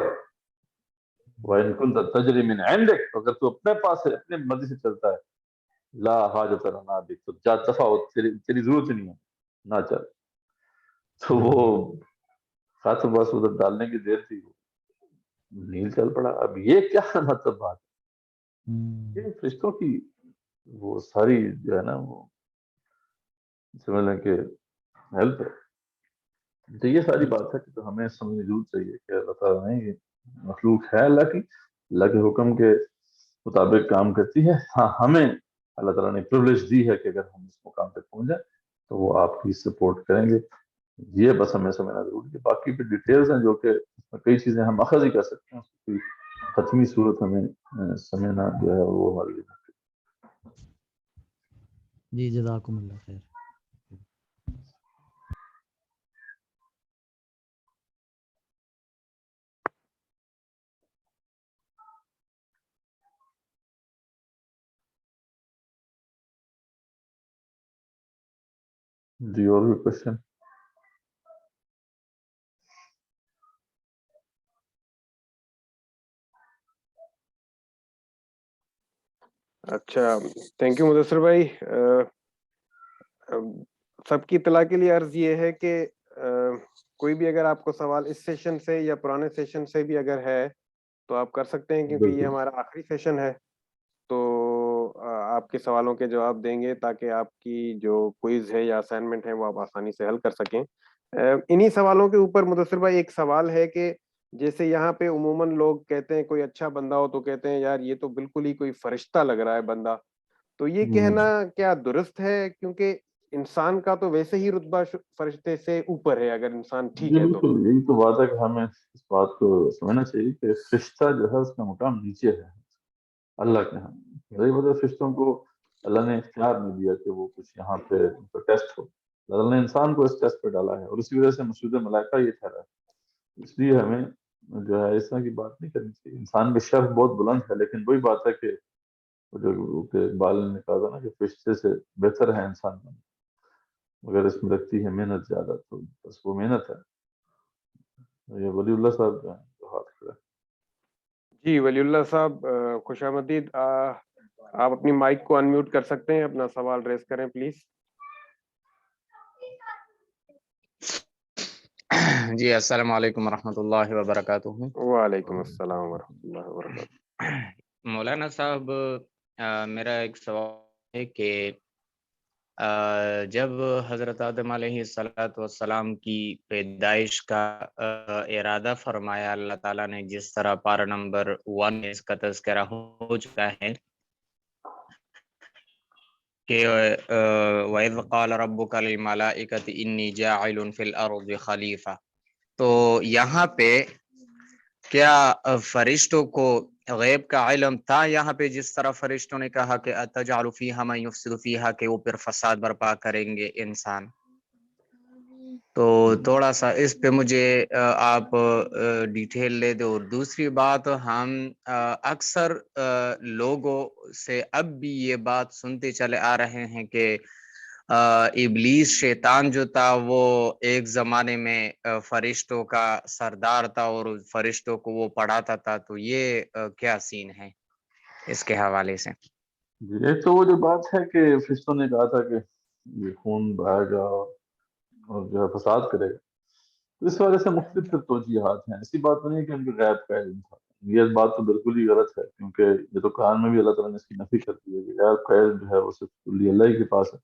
Speaker 1: وَإِن كُنتَ تَجْرِي مِنْ عِنْدِكَ، اگر تو اپنے پاس سے اپنے مرضی سے چلتا ہے، لا حاجت لنا بک، تو جا دفع ہو، تیری ضرورت نہیں ہے، نہ چل. تو وہ خط بس ادھر ڈالنے کی دیر تھی، نیل چل پڑا. اب یہ کیا مطلب بات ہے؟ یہ فرشتوں کی وہ ساری جو ہے نا وہ سمجھ لیں کہ ہیلپ ہے. تو یہ ساری بات ہے کہ تو ہمیں سمجھنے ضرور چاہیے کہ اللہ تعالیٰ نے یہ مخلوق ہے اللہ کی، اللہ کے حکم کے مطابق کام کرتی ہے. ہاں ہمیں اللہ تعالیٰ نے پرولیج دی ہے کہ اگر ہم اس مقام پہ پہنچ جائیں تو وہ آپ کی سپورٹ کریں گے. یہ بس ہمیں سمجھنا ضروری ہے. باقی پہ ڈیٹیلز ہیں جو کہ کئی چیزیں ہم اخذ ہی کر سکتے ہیں، اس کی حتمی صورت ہمیں سمجھنا جو ہے وہ ہمارے لیے.
Speaker 3: جی جزاکم اللہ خیر.
Speaker 1: جی اور بھی کوشچن؟
Speaker 2: اچھا تھینک یو مدثر بھائی. سب کی اطلاع کے لیے عرض یہ ہے کہ کوئی بھی اگر آپ کو سوال اس سیشن سے یا پرانے سیشن سے بھی اگر ہے تو آپ کر سکتے ہیں، کیونکہ یہ
Speaker 1: بالکل
Speaker 2: ہمارا آخری سیشن ہے. تو آپ کے سوالوں کے جواب دیں گے تاکہ آپ کی جو کوئز ہے یا اسائنمنٹ ہے وہ آپ آسانی سے حل کر سکیں. انہی سوالوں کے اوپر مدثر بھائی ایک سوال ہے کہ جیسے یہاں پہ عموماً لوگ کہتے ہیں کوئی اچھا بندہ ہو تو کہتے ہیں یار یہ تو بالکل ہی کوئی فرشتہ لگ رہا ہے بندہ. تو یہ کہنا کیا درست ہے؟ کیونکہ انسان کا تو ویسے ہی رتبہ فرشتے سے اوپر ہے اگر انسان ٹھیک
Speaker 1: جی
Speaker 2: ہے تو.
Speaker 1: بالکل، یہی تو بات ہے کہ ہمیں اس بات کو سمجھنا چاہیے کہ فرشتہ جو ہے اس کا مقام نیچے ہے اللہ کے ہاں. رہی وجہ فرشتوں کو اللہ نے اختیار نہیں دیا کہ وہ کچھ یہاں پہ ٹیسٹ ہو. اللہ نے انسان کو اس ٹیسٹ پہ ڈالا ہے اور اسی وجہ سے مسجود ملائکہ یہ ٹھہرا ہے. اس لیے ہمیں جو ہے اس طرح کی بات نہیں کرنی چاہیے. انسان کا شرف بہت بلند ہے، لیکن وہی بات ہے کہ جو اقبال نے کہا تھا نا کہ فرشتے سے بہتر ہے انسان کا، مگر اس میں لگتی ہے محنت زیادہ. تو بس وہ محنت ہے. یہ ولی اللہ صاحب جو ہیں جو ہاتھ کھڑے.
Speaker 2: جی ولی اللہ صاحب خوش آمدید. آپ اپنی مائک کو انمیوٹ کر سکتے ہیں، اپنا سوال ریز کریں پلیز.
Speaker 4: جی السلام علیکم ورحمۃ اللہ وبرکاتہ.
Speaker 2: وعلیکم السلام ورحمۃ اللہ وبرکاتہ.
Speaker 4: مولانا صاحب میرا ایک سوال ہے کہ جب حضرت آدم علیہ السلام کی پیدائش کا ارادہ فرمایا اللہ تعالیٰ نے، جس طرح پارہ نمبر 1 اس کا تذکرہ ہو چکا ہے کہ وَإِذْ قَالَ رَبُّكَ لِلْمَلَائِكَةِ إِنِّي جَاعِلٌ فِي الْأَرْضِ خَلِيفَةً. تو یہاں پہ کیا فرشتوں کو غیب کا علم تھا یہاں پہ، جس طرح فرشتوں نے کہا کہ اتجعل فیہا من یفسد فیہا، کہ وہ پھر فساد برپا کریں گے انسان؟ تو تھوڑا سا اس پہ مجھے آپ ڈیٹیل لے دو. اور دوسری بات، ہم اکثر لوگوں سے اب بھی یہ بات سنتے چلے آ رہے ہیں کہ ابلیس شیطان جو تھا وہ ایک زمانے میں فرشتوں کا سردار تھا اور فرشتوں کو وہ پڑھاتا تھا. تو یہ کیا سین ہے اس کے حوالے سے؟
Speaker 1: جی ایک تو وہ جو بات ہے کہ فرشتوں نے کہا تھا کہ یہ خون بہائے گا اور جو ہے فساد کرے گا، تو اس وجہ سے مختلف توجیہات ہیں. ایسی بات نہیں ہے کہ ان کے غیب کا علم تھا. یہ بات تو بالکل ہی غلط ہے، کیونکہ یہ تو قرآن میں بھی اللہ تعالیٰ نے اس کی نفی کر دی ہے کہ غیب کا علم جو ہے وہ صرف اللہ ہی کے پاس ہے.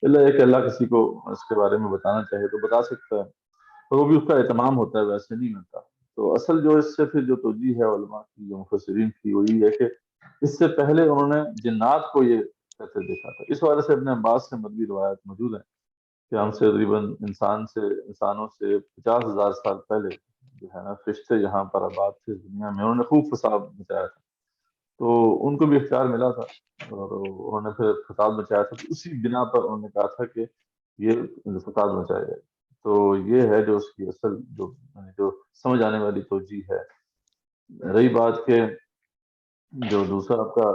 Speaker 1: اللہ ایک اللہ کسی کو اس کے بارے میں بتانا چاہے تو بتا سکتا ہے، اور وہ بھی اس کا اہتمام ہوتا ہے، ویسے نہیں ہوتا. تو اصل جو اس سے پھر جو توجیہ ہے علماء کی، جو مفسرین کی، وہ یہ ہے کہ اس سے پہلے انہوں نے جنات کو یہ کہتے دیکھا تھا. اس وجہ سے ابن عباس سے مروی روایت موجود ہیں کہ ہم سے تقریباً انسانوں سے 50,000 سال پہلے جو ہے نا فرشتے یہاں پر آباد تھے دنیا میں. انہوں نے خوب فساد مچایا تھا، تو ان کو بھی اختیار ملا تھا اور انہوں نے پھر فساد مچایا تھا. تو اسی بنا پر انہوں نے کہا تھا کہ یہ فساد مچایا جائے. تو یہ ہے جو اس کی اصل جو سمجھ آنے والی توجیہ ہے. رہی بات کہ جو دوسرا آپ کا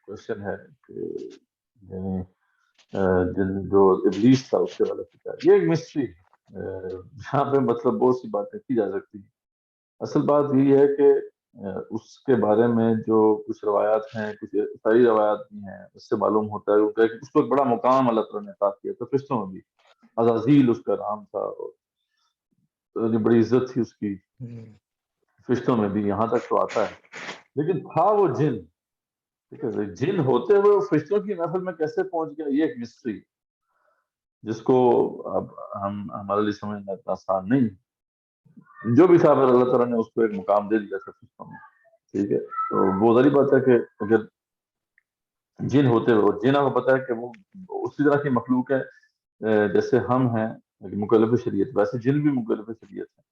Speaker 1: کوشچن ہے کہ یعنی جو ابلیس تھا اس کے بارے میں، یہ ایک مسٹری ہے. یہاں پہ مطلب بہت سی باتیں کی جا سکتی ہیں. اصل بات یہ ہے کہ اس کے بارے میں جو کچھ روایات ہیں، کچھ صحیح روایات بھی ہیں، اس سے معلوم ہوتا ہے کہ اس کو ایک بڑا مقام اللہ تعالیٰ نے عطا کیا تھا. فرشتوں میں بھی عزازیل اس کا نام تھا، اور بڑی عزت تھی اس کی فرشتوں میں بھی، یہاں تک تو آتا ہے. لیکن تھا وہ جن، ٹھیک ہے، جن ہوتے ہوئے وہ فرشتوں کی محفل میں کیسے پہنچ گیا، یہ ایک مسٹری جس کو اب ہمارے لیے سمجھنا اتنا آسان نہیں. جو بھی تھا پھر اللہ تعالیٰ نے اس کو ایک مقام دے دیا تھا فرشتوں میں، ٹھیک ہے. تو وہ ظاہری بات ہے کہ اگر جن ہوتے ہوئے، اور جن آپ کو پتا ہے کہ وہ اسی طرح کی مخلوق ہے جیسے ہم ہیں مکلف شریعت، ویسے جن بھی مکلف شریعت ہے.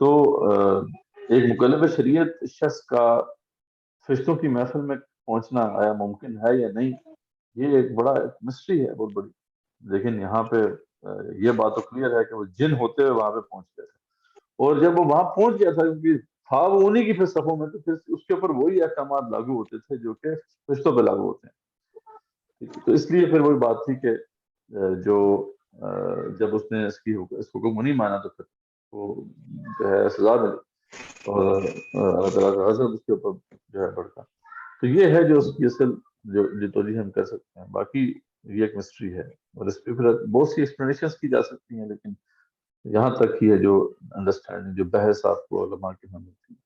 Speaker 1: تو ایک مکلف شریعت شخص کا فرشتوں کی محفل میں پہنچنا آیا ممکن ہے یا نہیں، یہ ایک بڑا مسٹری ہے، بہت بڑی. لیکن یہاں پہ یہ بات تو کلیئر ہے کہ وہ جن ہوتے ہوئے وہاں پہ پہنچ گیا تھا. اور جب وہ وہاں پہنچ گیا تھا، کیونکہ تھا وہ انہی کی پھر صفوں میں، تو پھر اس کے اوپر وہی احکامات لاگو ہوتے تھے جو کہ فرشتوں پہ لاگو ہوتے ہیں. تو اس لیے پھر وہی بات تھی کہ جو جب اس نے اس حکم کو نہیں مانا تو پھر وہ جو ہے سزا ملی اور اللہ تعالیٰ کا غضب اس کے اوپر جو ہے بڑھتا. تو یہ ہے جو اس کی اصل جو توجہ ہم کر سکتے ہیں. باقی یہ ایک مسٹری ہے اور اس پہ پھر بہت سی ایکسپلینیشنز کی جا سکتی ہیں، لیکن یہاں تک ہی ہے جو انڈرسٹینڈنگ، جو بحث آپ کو علماء کے ہاں ملتی ہے.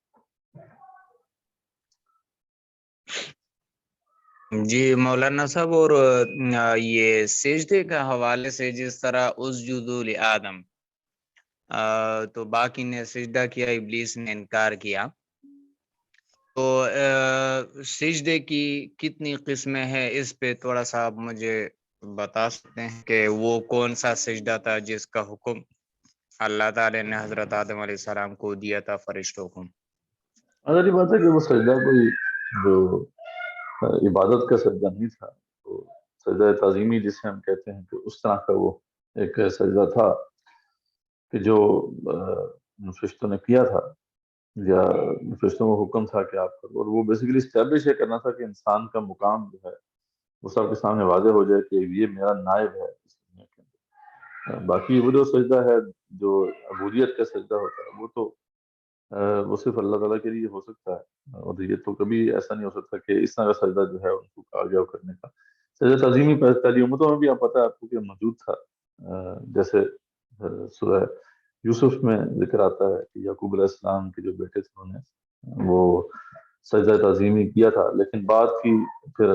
Speaker 4: جی مولانا صاحب، اور یہ سجدے کا حوالے سے جس طرح اسجدوا لآدم، تو باقی نے سجدہ کیا، ابلیس نے انکار کیا، تو سجدے کی کتنی قسمیں ہیں؟ اس پہ تھوڑا سا آپ مجھے بتا سکتے ہیں کہ وہ کون سا سجدہ تھا جس کا حکم اللہ تعالی نے حضرت آدم علیہ السلام کو دیا تھا فرشتوں کو؟
Speaker 1: اگر یہ بات ہے کہ وہ سجدہ کوئی جو عبادت کا سجدہ نہیں تھا، تو سجدہ تعظیمی جسے ہم کہتے ہیں، کہ اس طرح کا وہ ایک سجدہ تھا کہ جو فرشتوں نے کیا تھا، یا فرشتوں کو حکم تھا کہ آپ کرو، اور وہ بیسیکلی اسٹیبلش یہ کرنا تھا کہ انسان کا مقام جو ہے وہ سب کے سامنے واضح ہو جائے کہ یہ میرا نائب ہے اس دنیا کے اندر. باقی وہ جو سجدہ ہے جو عبودیت کا سجدہ ہوتا ہے، وہ تو وہ صرف اللہ تعالیٰ کے لیے ہو سکتا ہے، اور یہ تو کبھی ایسا نہیں ہو سکتا کہ اس طرح کا سجدہ جو ہے ان کو کہا گیا کرنے کا. سجدہ تعظیمی پہلی امتوں میں بھی آپ پتہ ہے آپ کو کہ موجود تھا. جیسے سورہ یوسف میں ذکر آتا ہے کہ یعقوب علیہ السلام کے جو بیٹے تھے انہوں نے وہ سجدہ تعظیمی کیا تھا، لیکن بعد کی پھر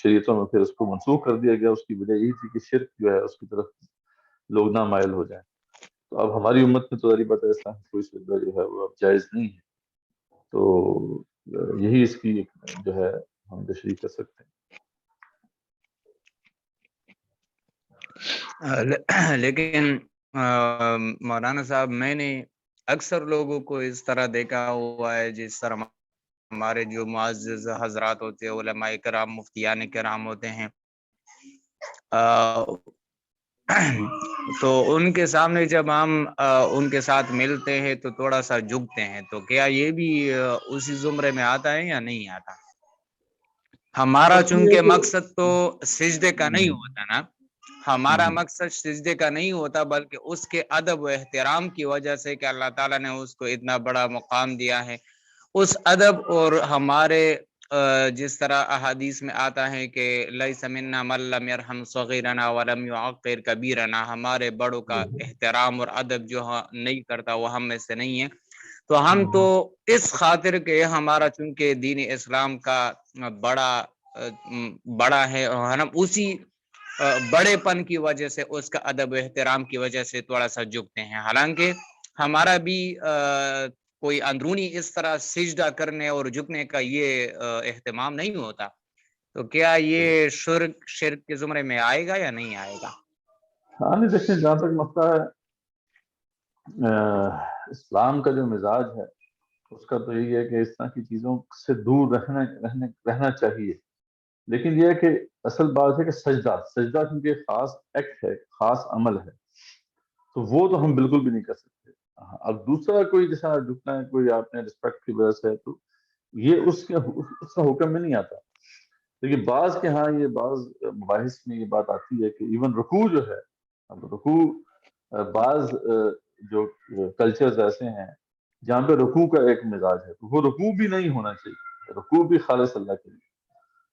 Speaker 1: شریعتوں میں پھر اس کو منسوخ کر دیا گیا. اس کی وجہ یہی تھی کہ شرک جو ہے اس کی طرف لوگ نہ مائل ہو جائیں. تو اب ہماری امت میں تو ظاہر بات ہے اس طرح کوئی سجدہ جو ہے وہ اب جائز نہیں ہے. تو یہی اس کی جو ہے ہم تشریح کر سکتے ہیں.
Speaker 4: لیکن مولانا صاحب، میں نے اکثر لوگوں کو اس طرح دیکھا ہوا ہے، جس طرح ہمارے جو معزز حضرات ہوتے ہیں، علماء کرام، مفتیان کرام ہوتے ہیں، تو ان کے سامنے جب ہم ان کے ساتھ ملتے ہیں تو تھوڑا سا جھکتے ہیں. تو کیا یہ بھی اسی زمرے میں آتا ہے یا نہیں آتا؟ ہمارا چونکہ مقصد تو سجدے کا نہیں ہوتا نا، ہمارا مقصد سجدے کا نہیں ہوتا، بلکہ اس کے ادب و احترام کی وجہ سے کہ اللہ تعالیٰ نے اس کو اتنا بڑا مقام دیا ہے، اس ادب اور ہمارے جس طرح احادیث میں آتا ہے کہ لیس منا من لم یرحم صغیرنا ولم یعقر کبیرنا، ہمارے بڑوں کا احترام اور ادب جو نہیں کرتا وہ ہم میں سے نہیں ہے. تو ہم تو اس خاطر کہ ہمارا چونکہ دین اسلام کا بڑا ہے، اور ہم اسی بڑے پن کی وجہ سے، اس کا ادب و احترام کی وجہ سے تھوڑا سا جھکتے ہیں. حالانکہ ہمارا بھی کوئی اندرونی اس طرح سجدہ کرنے اور جھکنے کا یہ اہتمام نہیں ہوتا. تو کیا یہ شرک کے زمرے میں آئے گا یا نہیں آئے گا؟
Speaker 1: ہاں نہیں، دیکھیں جہاں تک مسئلہ ہے اسلام کا جو مزاج ہے اس کا تو یہی ہے کہ اس طرح کی چیزوں سے دور رہنا چاہیے. لیکن یہ ہے کہ اصل بات ہے کہ سجدہ کیونکہ خاص ایکٹ ہے، خاص عمل ہے، تو وہ تو ہم بالکل بھی نہیں کر سکتے. اب دوسرا کوئی جیسا جھکنا ہے، کوئی آپ نے رسپیکٹ کی وجہ سے ہے، تو یہ اس کا حکم میں نہیں آتا. لیکن بعض کے ہاں یہ بعض مباحث میں یہ بات آتی ہے کہ ایون رکوع جو ہے، اب رکوع بعض جو کلچرز ایسے ہیں جہاں پہ رکوع کا ایک مزاج ہے، تو وہ رکوع بھی نہیں ہونا چاہیے، رکوع بھی خالص اللہ کے لیے.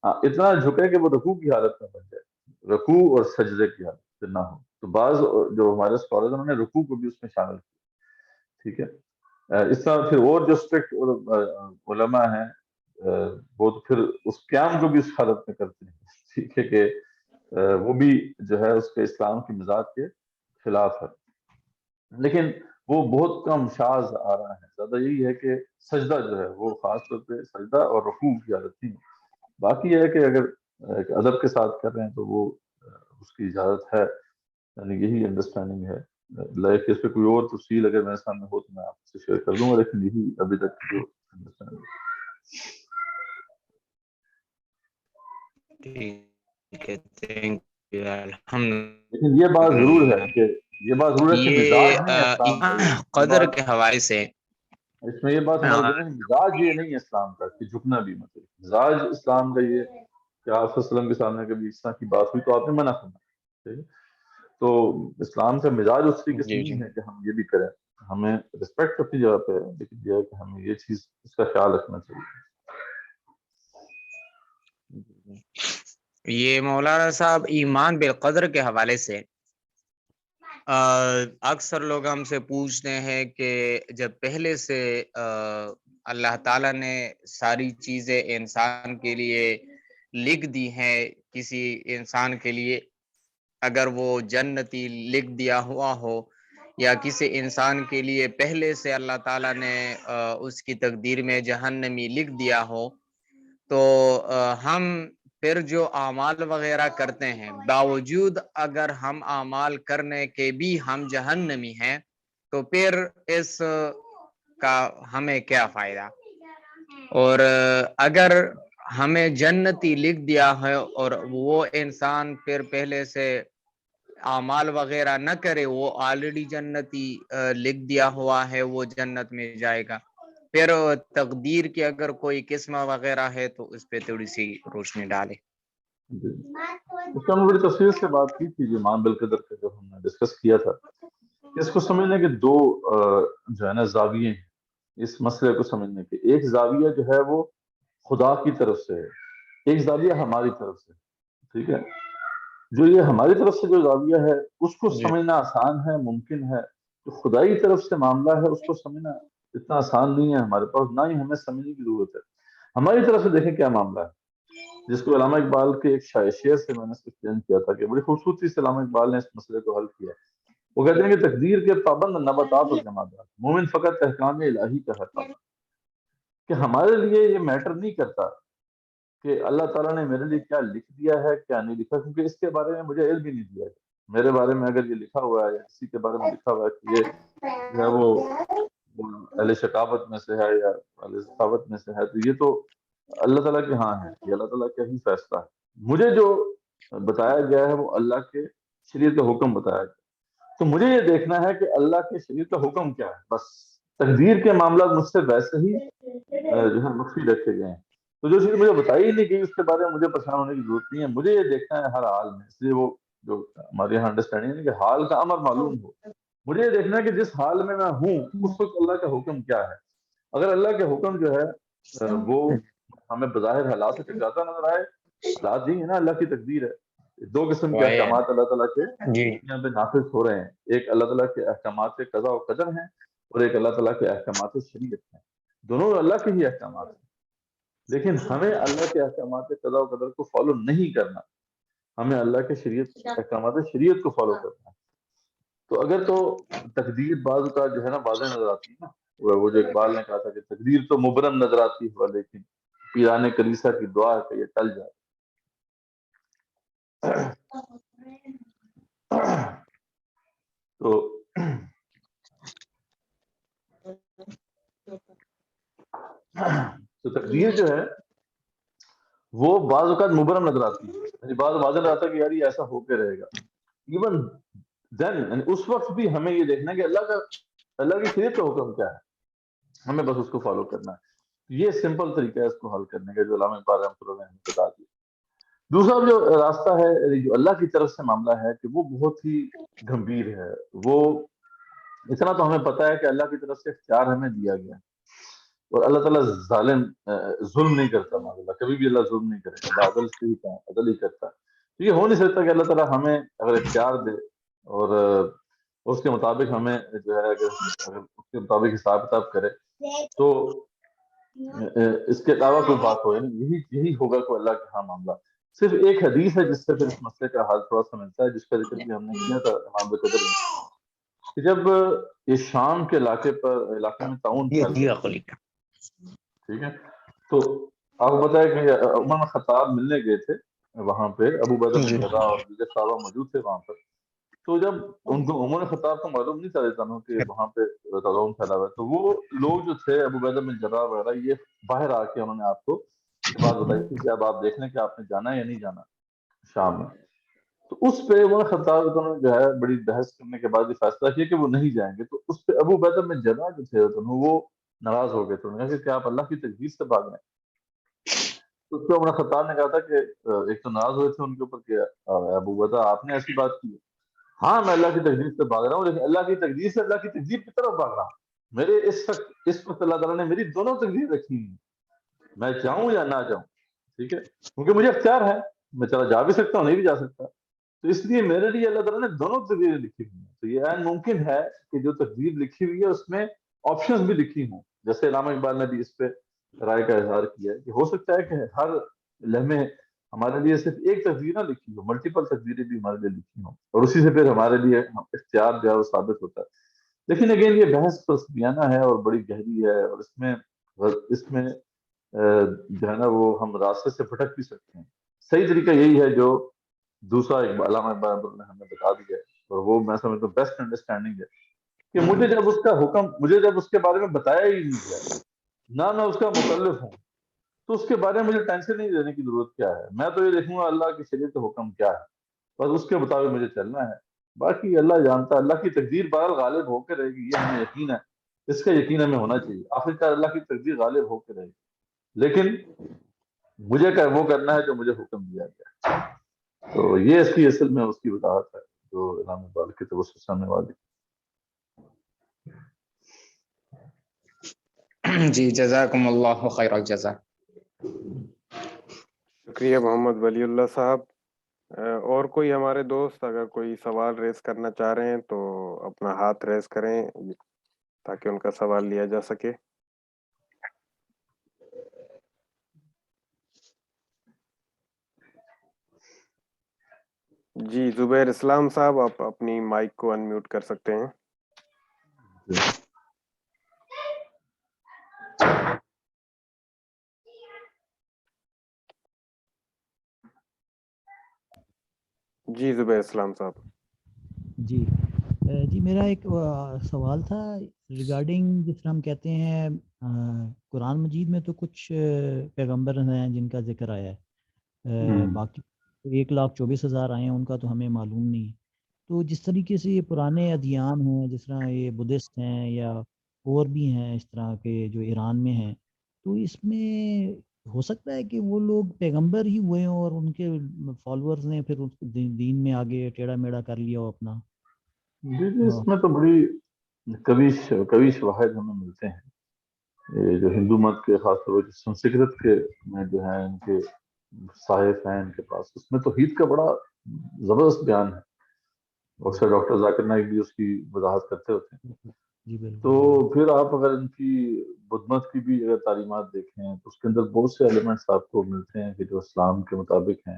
Speaker 1: ہاں اتنا جھکے کہ وہ رکوع کی حالت میں بن جائے، رکوع اور سجدے کی حالت میں نہ ہو. تو بعض جو ہمارے اسکالرز انہوں نے رکوع کو بھی اس میں شامل کیا. ٹھیک ہے. اس طرح پھر اور جو اسٹرکٹ علماء ہیں وہ تو پھر اس قیام کو بھی اس حالت میں کرتے ہیں. ٹھیک ہے، کہ وہ بھی جو ہے اس کے اسلام کی مزاج کے خلاف ہے. لیکن وہ بہت کم شاذ آ رہا ہے. زیادہ یہی ہے کہ سجدہ جو ہے وہ خاص طور پہ سجدہ اور رکوع کی حالت ہی. باقی یہ ہے کہ اگر ایک ادب کے ساتھ کر رہے ہیں تو وہ اس کی اجازت ہے. یعنی یہی انڈرسٹینڈنگ ہے. لائک اس پہ کوئی اور تفصیل اگر میرے سامنے ہو تو میں آپ سے شیئر کر دوں گا، لیکن یہی ابھی تک کی جو انڈرسٹینڈنگ
Speaker 4: ہے.
Speaker 1: لیکن یہ بات ضرور ہے کہ مزاج نہیں ہے اسلام کا.
Speaker 4: یہ قدر کے حوالے سے
Speaker 1: اس میں یہ بات ہمارے ذہن میں مزاج یہ نہیں ہے اسلام کا کہ جھکنا بھی مطلب مزاج اسلام کا یہ کہ آپ صلی اللہ علیہ وسلم کے سامنے کبھی اس طرح کی بات ہوئی تو آپ نے منع کرنا. تو اسلام کا مزاج اس طریقے سے
Speaker 4: جی
Speaker 1: نہیں ہے کہ ہم یہ بھی کریں. ہمیں رسپیکٹ اپنی جگہ پہ ہے، لیکن یہ ہے کہ ہمیں یہ چیز اس کا خیال رکھنا چاہیے.
Speaker 4: یہ مولانا صاحب ایمان بالقدر کے حوالے سے اکثر لوگ ہم سے پوچھتے ہیں کہ جب پہلے سے اللہ تعالیٰ نے ساری چیزیں انسان کے لیے لکھ دی ہیں، کسی انسان کے لیے اگر وہ جنتی لکھ دیا ہوا ہو یا کسی انسان کے لیے پہلے سے اللہ تعالیٰ نے اس کی تقدیر میں جہنمی لکھ دیا ہو، تو ہم پھر جو اعمال وغیرہ کرتے ہیں، باوجود اگر ہم اعمال کرنے کے بھی ہم جہنمی ہیں، تو پھر اس کا ہمیں کیا فائدہ؟ اور اگر ہمیں جنتی لکھ دیا ہے اور وہ انسان پھر پہلے سے اعمال وغیرہ نہ کرے، وہ آلریڈی جنتی لکھ دیا ہوا ہے، وہ جنت میں جائے گا. پھر تقدیر کی اگر کوئی قسمہ وغیرہ ہے تو اس پہ تھوڑی سی روشنی ڈالے.
Speaker 1: اس کا ہم بڑی تفصیل سے بات کی تھی ایمان بالقدر کا، جب ہم نے ڈسکس کیا تھا. اس کو سمجھنے کے دو جو ہے نا زاویے ہیں اس مسئلے کو سمجھنے کے. ایک زاویہ جو ہے وہ خدا کی طرف سے ہے، ایک زاویہ ہماری طرف سے. ٹھیک ہے، جو یہ ہماری طرف سے جو زاویہ ہے اس کو سمجھنا آسان ہے، ممکن ہے. جو خدائی طرف سے معاملہ ہے اس کو سمجھنا اتنا آسان نہیں ہے ہمارے پاس، نہ ہی ہمیں سمجھنے کی ضرورت ہے. ہماری طرف سے دیکھیں کیا معاملہ ہے، جس کو علامہ اقبال کے ایک شعر سے میں نے ایکسپلین کیا تھا کہ بڑی خوبصورتی سے علامہ اقبال نے اس مسئلے کو حل کیا. وہ کہتے ہیں کہ تقدیر کے پابند نباتات اور جمادات، مومن فقط احکام الہی کا ہے پابند. کہ ہمارے لیے یہ میٹر نہیں کرتا کہ اللہ تعالیٰ نے میرے لیے کیا لکھ دیا ہے کیا نہیں لکھا، کیونکہ اس کے بارے میں مجھے علم بھی نہیں دیا ہے. میرے بارے میں اگر یہ لکھا ہوا ہے یا کسی کے بارے میں لکھا ہوا ہے کہ یہ جو ہے وہ اہل شقاوت میں سے ہے یا اہل سخاوت میں سے ہے، تو یہ تو اللہ تعالیٰ کے ہاں ہے، یہ اللہ تعالیٰ کا ہی فیصلہ ہے. مجھے جو بتایا گیا ہے وہ اللہ کے شریعت کا حکم بتایا گیا، تو مجھے یہ دیکھنا ہے کہ اللہ کے شریعت کا حکم کیا ہے. بس تقدیر کے معاملات مجھ سے ویسے ہی جو ہے مخفی رکھے گئے ہیں. تو جو چیز مجھے بتائی نہیں گئی اس کے بارے میں مجھے پریشان ہونے کی ضرورت نہیں ہے. مجھے یہ دیکھنا ہے ہر حال میں، اس لیے وہ جو ہمارے یہاں انڈرسٹینڈنگ ہے کہ حال کا امر معلوم ہو. مجھے یہ دیکھنا ہے کہ جس حال میں ہوں اس وقت اللہ کا حکم کیا ہے. اگر اللہ کے حکم جو ہے وہ ہمیں بظاہر حالات سے ٹکراتا نظر آئے، حالات نہیں ہے نا، اللہ کی تقدیر ہے. دو قسم کے احکامات اللہ تعالیٰ کے دنیا پہ نافذ ہو رہے ہیں، ایک اللہ تعالیٰ کے احکامات قضاء و قدر ہیں اور ایک اللہ تعالیٰ کے احکامات شریعت ہیں. دونوں اللہ کے ہی احکامات ہیں، لیکن ہمیں اللہ کے احکامات قضاء و قدر کو فالو نہیں کرنا، ہمیں اللہ کے شریعت احکامات شریعت کو فالو کرنا ہے. تو اگر تو تقدیر بعض کا جو ہے نا واضح نظر آتی ہے نا، وہ جو اقبال نے کہا تھا کہ تقدیر تو مبرم نظر آتی ہے لیکن پیرانے کلیسا کی دعا ہے کہ یہ ٹل جائے. تو تقدیر جو ہے وہ بعض اوقات مبرم نظر آتی ہے، یعنی بعض واضح نظر آتا ہے کہ یار یہ ایسا ہو کے رہے گا. ایون دین یعنی اس وقت بھی ہمیں یہ دیکھنا ہے کہ اللہ کی شریعت کا حکم کیا ہے، ہمیں بس اس کو فالو کرنا ہے. یہ سمپل طریقہ ہے اس کو حل کرنے کا جو علامہ اقبال رحمۃ اللہ نے بتا دیا. دوسرا جو راستہ ہے جو اللہ کی طرف سے معاملہ ہے کہ وہ بہت ہی گمبھیر ہے. وہ اتنا تو ہمیں پتا ہے کہ اللہ کی طرف سے اختیار ہمیں دیا گیا اور اللہ تعالیٰ ظلم نہیں کرتا. اللہ کبھی بھی اللہ ظلم نہیں کرے گا، اللہ عدل سے ہی عدل ہی کرتا. تو یہ ہو نہیں سکتا کہ اللہ تعالیٰ ہمیں اگر اختیار دے اور اس کے مطابق ہمیں جو ہے اگر اس کے مطابق حساب کتاب کرے تو اس کے علاوہ کوئی بات ہو. یہی ہوگا کوئی اللہ کے ہاں معاملہ. صرف ایک حدیث ہے جس سے پھر اس مسئلے کا حل تھوڑا سا ملتا ہے، جس کا ذکر بھی ہم نے کیا تھا امام بقدر میں، کہ جب یہ شام کے علاقے میں تعاون پھیل گیا، ٹھیک ہے، تو آپ کو پتا ہے کہ عمر بن خطاب ملنے گئے تھے وہاں پہ، ابو عبیدہ بن جراح اور دیگر صحابہ موجود تھے وہاں پر. تو جب ان کو عمر بن خطاب کو معلوم نہیں تھا کہ وہاں پہ تعاون پھیلا ہوا ہے، تو وہ لوگ جو تھے ابو عبیدہ بن جراح وغیرہ، یہ باہر آ کے انہوں نے آپ کو یہ بات بتائی تھی کہ اب آپ دیکھ لیں کہ آپ نے جانا ہے یا نہیں جانا شام میں. تو اس پہ عمر خطاب نے جو ہے بڑی بحث کرنے کے بعد یہ فیصلہ کیا کہ وہ نہیں جائیں گے. تو اس پہ ابو عبیدہ بن جراح جو تھے وہ ناراض ہو گئے تھے، انہوں نے کہا کہ آپ اللہ کی تقدیر سے بھاگ رہے ہیں. تو اس پہ عمر خطاب نے کہا تھا کہ ایک تو ناراض ہوئے تھے ان کے اوپر کہ ابو عبیدہ آپ نے ایسی بات کی ہے، ہاں میں اللہ کی تقدیر سے بھاگ رہا ہوں، لیکن اللہ کی تقدیر سے اللہ کی تقدیر کی طرف بھاگ رہا ہوں. میرے اس وقت اللہ تعالیٰ نے میری دونوں تقدیر رکھی ہیں، میں چاہوں یا نہ چاہوں، ٹھیک ہے، کیونکہ مجھے اختیار ہے، میں چلا جا بھی سکتا ہوں، نہیں بھی جا سکتا. تو اس لیے میرے لیے اللہ تعالیٰ نے دونوں تقدیریں لکھی ہوئی ہیں. تو یہ عین ممکن ہے کہ جو تقدیر لکھی ہوئی ہے اس میں آپشنز بھی لکھی ہوں. جیسے علامہ اقبال نے بھی اس پہ رائے کا اظہار کیا ہے کہ ہو سکتا ہے کہ ہر لمحے ہمارے لیے صرف ایک تقدیر نہ لکھی ہو، ملٹیپل تقدیریں بھی ہمارے لیے لکھی ہوں، اور اسی سے پھر ہمارے لیے اختیار جو ہے وہ ثابت ہوتا ہے. لیکن اگین یہ بحث فلسفیانہ ہے اور بڑی گہری ہے، اور اس میں جو ہے نا وہ ہم راستے سے بھٹک بھی سکتے ہیں. صحیح طریقہ یہی ہے جو دوسرا علامہ اقبال نے ہمیں بتا دیا ہے، اور وہ میں سمجھتا ہوں بیسٹ انڈرسٹینڈنگ ہے کہ مجھے جب اس کے بارے میں بتایا ہی نہیں گیا، نہ میں اس کا مکلف ہوں، تو اس کے بارے میں مجھے ٹینشن نہیں لینے کی ضرورت کیا ہے. میں تو یہ دیکھوں گا اللہ کی شریعت کا حکم کیا ہے، بس اس کے مطابق مجھے چلنا ہے. باقی اللہ جانتا ہے، اللہ کی تقدیر بہرحال غالب ہو کے رہے گی، یہ ہمیں یقین ہے، اس کا یقین ہمیں ہونا چاہیے. آخرکار اللہ کی تقدیر غالب ہو کے رہے گی، لیکن مجھے وہ کرنا ہے جو مجھے حکم دیا گیا. تو یہ اس کی اصل میں اس کی وضاحت ہے جو علامہ اقبال کی توسط سامنے والی.
Speaker 4: جی جزاکم اللہ خیر الجزا.
Speaker 2: شکریہ محمد ولی اللہ صاحب. اور کوئی ہمارے دوست اگر کوئی سوال ریز کرنا چاہ رہے ہیں تو اپنا ہاتھ ریز کریں تاکہ ان کا سوال لیا جا سکے. جی زبیر اسلام صاحب، آپ اپنی مائک کو انمیوٹ کر سکتے ہیں. جی زبیر اسلام صاحب.
Speaker 3: جی جی میرا ایک سوال تھا ریگارڈنگ، جس طرح ہم کہتے ہیں قرآن مجید میں تو کچھ پیغمبر ہیں جن کا ذکر آیا ہے، باقی 1,24,000 آئے ہیں ان کا تو ہمیں معلوم نہیں. تو جس طریقے سے یہ پرانے ادیان ہیں، جس طرح یہ بدھسٹ ہیں یا اور بھی ہیں اس طرح کے جو ایران میں ہیں، تو اس میں ہو سکتا ہے کہ وہ لوگ پیغمبر ہی ہوئے ہیں اور ان کے فالورز نے پھر اس دین میں آگے ٹیڑھا میڑا کر لیا ہو اپنا.
Speaker 1: جی اس میں تو بڑی کبھی شواہد ہمیں ملتے ہیں. یہ جو ہندو مت کے خاص طور پر سنسکرت کے میں جو ہیں ان کے صحائف ہیں ان کے پاس، اس میں توحید کا بڑا زبردست بیان ہے. اکثر ڈاکٹر ذاکر نائک بھی اس کی وضاحت کرتے ہوتے ہیں.
Speaker 3: جی بالکل.
Speaker 1: تو پھر آپ اگر ان کی بدھ مت کی بھی اگر تعلیمات دیکھیں تو اس کے اندر بہت سے ایلیمنٹس آپ کو ملتے ہیں کہ جو اسلام کے مطابق ہیں.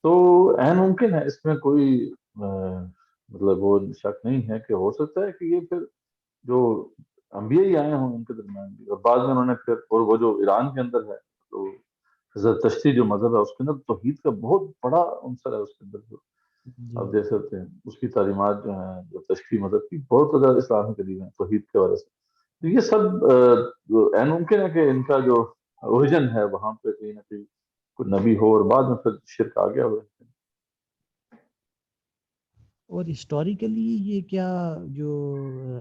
Speaker 1: تو عین ممکن ہے، اس میں کوئی مطلب وہ شک نہیں ہے کہ ہو سکتا ہے کہ یہ پھر جو انبیاء ہی آئے ہوں ان کے درمیان بھی، اور بعد میں انہوں نے پھر، اور وہ جو ایران کے اندر ہے تو حضرت تشتی جو مذہب ہے اس کے اندر توحید کا بہت بڑا عنصر ہے. اس کے اندر جو آپ دیکھ سکتے ہیں اس کی تعلیمات جو ہیں جو تشتی مذہب کی بہت زیادہ اسلام کے قریب ہیں توحید کے وجہ سے. تو یہ سب عین ممکن ہے کہ ان کا جو اوریجن ہے وہاں پہ کہیں نہ کہیں کوئی نبی ہو اور بعد میں پھر شرک آ گیا ہو.
Speaker 3: اور ہسٹوریکلی یہ کیا جو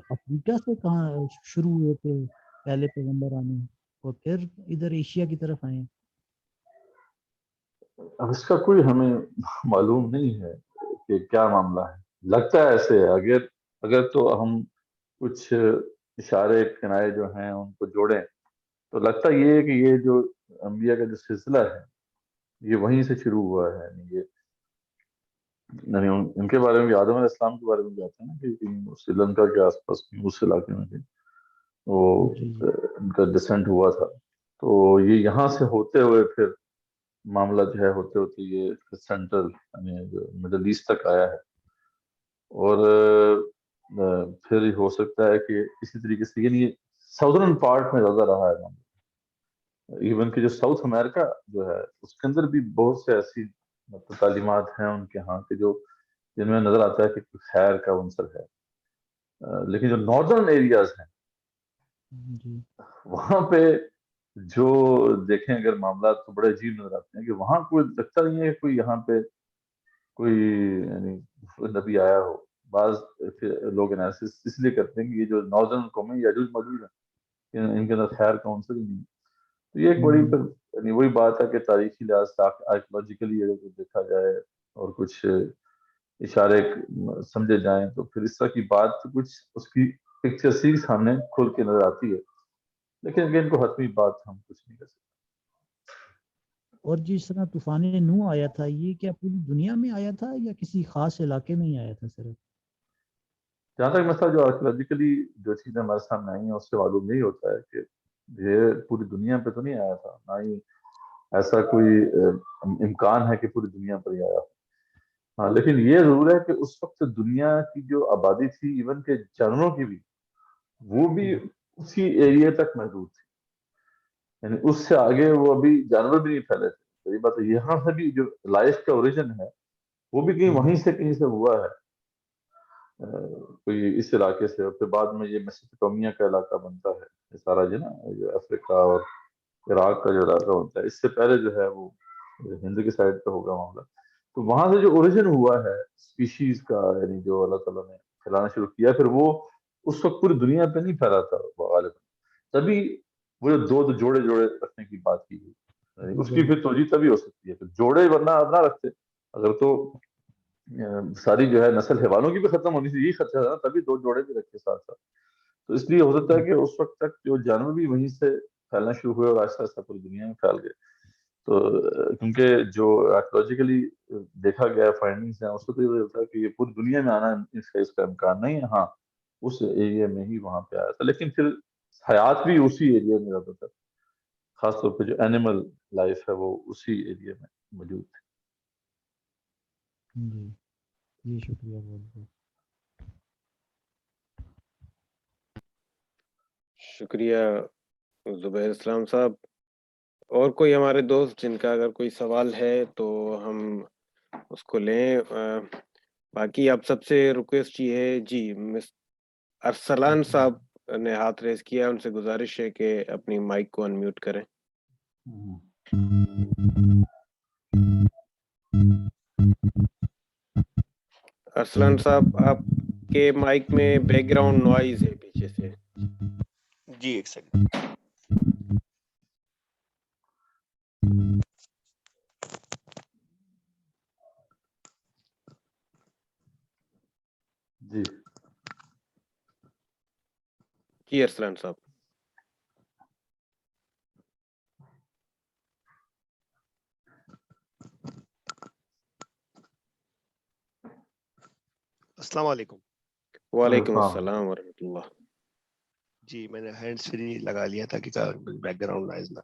Speaker 3: افریقہ سے کہاں شروع ہوئے تھے پہلے پیغمبر آنے اور پھر ادھر ایشیا کی طرف آئے؟
Speaker 1: اب اس کا کوئی ہمیں معلوم نہیں ہے کہ کیا معاملہ ہے. لگتا ہے ایسے اگر تو ہم کچھ اشارے کنائے جو ہیں ان کو جوڑیں تو لگتا یہ ہے کہ یہ جو انبیاء کا جو سلسلہ ہے یہ وہیں سے شروع ہوا ہے. یعنی ان کے بارے میں بھی، آدم علیہ السلام کے بارے میں بھی آتا ہے نا کہ سری لنکا کے آس پاس اس علاقے میں بھی وہ ان کا ڈسینٹ ہوا تھا. تو یہ یہاں سے ہوتے ہوئے پھر معاملہ جو ہے ہوتے ہوتے یہ سینٹرل یعنی جو مڈل ایسٹ تک آیا ہے. اور پھر ہو سکتا ہے کہ اسی طریقے سے یعنی ساؤدرن پارٹ میں زیادہ رہا ہے. ایون کہ جو ساؤتھ امریکہ جو ہے اس کے اندر بھی بہت سے ایسی تعلیمات ہیں ان کے ہاں کے جو جن میں نظر آتا ہے کہ خیر کا عنصر ہے. لیکن جو ناردرن ایریاز ہیں وہاں پہ جو دیکھیں اگر معاملات تو بڑے عجیب نظر آتے ہیں کہ وہاں کوئی لگتا نہیں ہے کوئی یہاں پہ کوئی یعنی نبی آیا ہو. بعض لوگ انالیسس اس لیے کرتے ہیں کہ یہ جو ناردرن قومیں یاجوج ماجوج ہیں ان کے اندر خیر کا عنصر ہی نہیں. تو یہ ایک بڑی یعنی وہی بات ہے کہ تاریخی لحاظ سے آرکیولوجیکلی اگر دیکھا جائے اور کچھ اشارے سمجھے جائیں تو پھر اس طرح کی بات کچھ اس کی پکچر سی سامنے کھول کے نظر آتی ہے، لیکن اگین کو حتمی بات ہم کچھ نہیں کر سکتے.
Speaker 3: اور جس طرح طوفان نوح آیا تھا یہ کیا پوری دنیا میں آیا تھا یا کسی خاص علاقے میں ہی آیا تھا صرف؟
Speaker 1: جہاں تک مسئلہ جو آرکیولوجیکلی جو چیزیں ہمارے سامنے آئی ہیں اس سے معلوم نہیں ہوتا ہے کہ یہ پوری دنیا پہ تو نہیں آیا تھا، نہ ہی ایسا کوئی امکان ہے کہ پوری دنیا پر ہی آیا. ہاں لیکن یہ ضرور ہے کہ اس وقت دنیا کی جو آبادی تھی ایون کہ جانوروں کی بھی، وہ بھی اسی ایریا تک محدود تھی، یعنی اس سے آگے وہ ابھی جانور بھی نہیں پھیلے تھے. تو یہ بات ہے، یہاں سے بھی جو لائف کا اوریجن ہے وہ بھی کہیں سے ہوا ہے، کوئی اس علاقے سے. اور پھر بعد میں یہ میسوپوٹیمیا کا علاقہ بنتا ہے، یہ سارا جو نا جو افریقہ اور عراق کا جو علاقہ بنتا ہے، اس سے پہلے جو ہے وہ ہند کی سائڈ پہ ہوگا معاملہ. تو وہاں سے جو اوریجن ہوا ہے اسپیشیز کا، یعنی جو اللہ تعالیٰ نے پھیلانا شروع کیا، پھر وہ اس وقت پوری دنیا پہ نہیں پھیلا تھا غالباً. تبھی وہ دو جوڑے رکھنے کی بات کی گئی، اس کی پھر توجہ تبھی ہو سکتی ہے. پھر جوڑے ورنہ اب نہ رکھتے، اگر تو ساری جو ہے نسل حیوانوں کی بھی ختم ہونی تھی، یہی خطرہ تھا نا، تبھی دو جوڑے بھی رکھے ساتھ ساتھ. تو اس لیے ہو سکتا ہے کہ اس وقت تک جو جانور بھی وہیں سے پھیلنا شروع ہوئے اور آہستہ آہستہ پوری دنیا میں پھیل گئے. تو کیونکہ جو آرکیولوجیکلی دیکھا گیا فائنڈنگز ہیں اس کو تو یہ ہوتا ہے کہ یہ پوری دنیا میں آنا اس کا امکان نہیں ہے. ہاں اس ایریا میں ہی وہاں پہ آیا تھا، لیکن پھر حیات بھی اسی ایریا میں زیادہ تر، خاص طور پہ جو اینیمل لائف ہے وہ اسی ایریا میں موجود تھی.
Speaker 3: جی جی شکریہ بہت بہت.
Speaker 2: شکریہ زبیر اسلام صاحب. اور کوئی ہمارے دوست جن کا اگر کوئی سوال ہے تو ہم اس کو لیں. باقی آپ سب سے ریکویسٹ یہ ہے، جی مس ارسلان صاحب نے ہاتھ ریز کیا، ان سے گزارش ہے کہ اپنی مائک کو انمیوٹ کریں. ارسلان صاحب آپ کے مائک میں بیک گراؤنڈ نوائز ہے پیچھے سے.
Speaker 5: جی ایک سیکنڈ.
Speaker 1: جی
Speaker 2: جی ارسلان صاحب.
Speaker 5: السلام علیکم.
Speaker 2: وعلیکم السلام ورحمۃ اللہ.
Speaker 5: جی میں نے ہینڈز فری لگا لیا تھا کہ بیک گراؤنڈ نوائز نہ.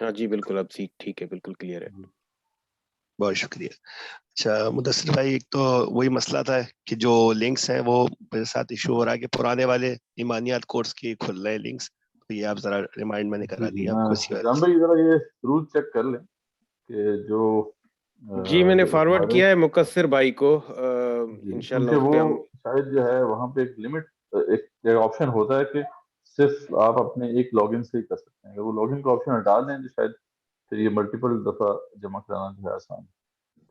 Speaker 2: ہاں جی بالکل اب ٹھیک ہے، بالکل کلیئر ہے.
Speaker 5: بہت شکریہ. اچھا مدثر بھائی، ایک تو وہی مسئلہ تھا کہ جو لنکس ہیں وہ میرے ساتھ ایشو ہو رہا ہے کہ پرانے والے ایمانیات کورس کی کھل رہے لنکس، تو یہ آپ ذرا ریمائنڈ میں نے کرا دیا آپ کو اسی وجہ سے.
Speaker 1: ذرا یہ ضرور چیک کر لیں کہ جو
Speaker 2: جی میں نے فارورڈ کیا ہے مقصر بھائی کو، انشاءاللہ
Speaker 1: کیونکہ
Speaker 2: اس پہ
Speaker 1: وہ
Speaker 2: ہم
Speaker 1: شاید جو ہے وہاں پہ ایک لمٹ، ایک آپشن ہوتا ہے کہ صرف آپ اپنے ایک لاگ ان سے ہی کر سکتے ہیں. اگر وہ لاگ ان کا آپشن ہٹا دیں تو شاید پھر یہ ملٹیپل دفعہ جمع کرانا جو ہے آسان.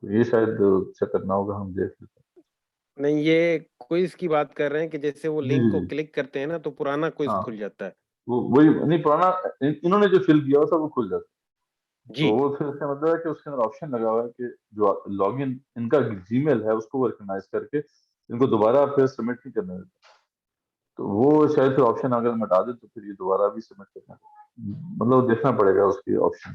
Speaker 1: تو یہ شاید چیک کرنا ہوگا، ہم دیکھ لیتے ہیں.
Speaker 2: نہیں، یہ کوئز کی بات کر رہے ہیں کہ جیسے وہ لنک کو
Speaker 1: جی
Speaker 2: کلک کرتے ہیں نا تو پرانا کوئز
Speaker 1: ہاں
Speaker 2: کھل جاتا ہے.
Speaker 1: وہی نہیں، پرانا انہوں نے جو فل کیا ہوا تھا وہ کھل جاتا ہے.
Speaker 2: جی
Speaker 1: تو وہ پھر اس کا مطلب ہے کہ اس کے اندر آپشن لگا ہوا ہے کہ جو لاگ ان ان کا جی میل ہے اس کو ریکگنائز کر کے ان کو دوبارہ پھر سبمٹ نہیں کرنا دیتا. تو وہ شاید پھر آپشن اگر ہٹا دے تو پھر یہ دوبارہ بھی سبمٹ کرنا، مطلب دیکھنا پڑے گا اس کی آپشن.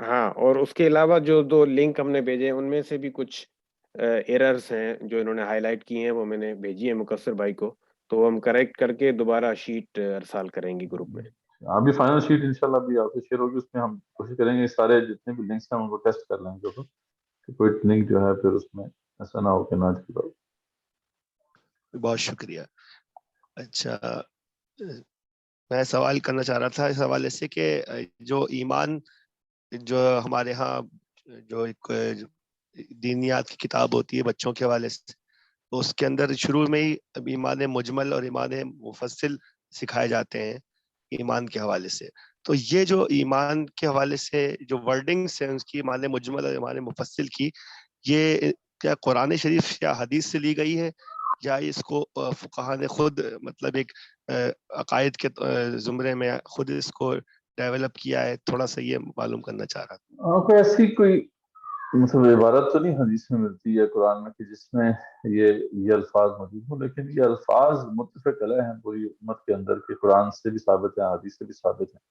Speaker 2: ہاں، اور اس کے علاوہ جو دو لنک ہم نے بھیجے ان میں سے بھی کچھ ایررز ہیں جو انہوں نے ہائی لائٹ کی ہیں، وہ میں نے بھیجی ہے مقصر بھائی کو، تو ہم کریکٹ کر کے دوبارہ شیٹ ارسال کریں گے گروپ میں.
Speaker 1: ابھی فائنل شیٹ انشاءاللہ بھی آپ سے شیئر ہوگی، اس میں ہم کوشش کریں گے سارے جتنے بھی لنکس ہیں ان کو ٹیسٹ کر لیں گے کہ کوئی لنک جو ہے پھر اس میں ایسا نہ ہو کہ نہ چل.
Speaker 5: بہت شکریہ. اچھا میں سوال کرنا چاہ رہا تھا اس حوالے سے کہ جو ایمان جو ہمارے ہاں جو ایک دینیات کی کتاب ہوتی ہے بچوں کے حوالے سے، تو اس کے اندر شروع میں ہی ایمان مجمل اور ایمان مفصل سکھائے جاتے ہیں ایمان کے حوالے سے. تو یہ جو ایمان کے حوالے سے جو ورڈنگس ہیں اس کی ایمان مجمل اور ایمان مفصل کی، یہ کیا قرآن شریف یا حدیث سے لی گئی ہے یا اس کو فقہا نے خود مطلب ایک عقائد کے زمرے میں خود اس کو ڈیولپ کیا ہے؟ تھوڑا سا یہ معلوم کرنا چاہ رہا تھا.
Speaker 1: کوئی ایسی کوئی مطلب عبارت تو نہیں حدیث میں ملتی ہے قرآن میں کہ جس میں یہ الفاظ موجود ہوں، لیکن یہ الفاظ متفق علیہ ہیں پوری امت کے اندر کہ قرآن سے بھی ثابت ہیں، حدیث سے بھی ثابت ہیں،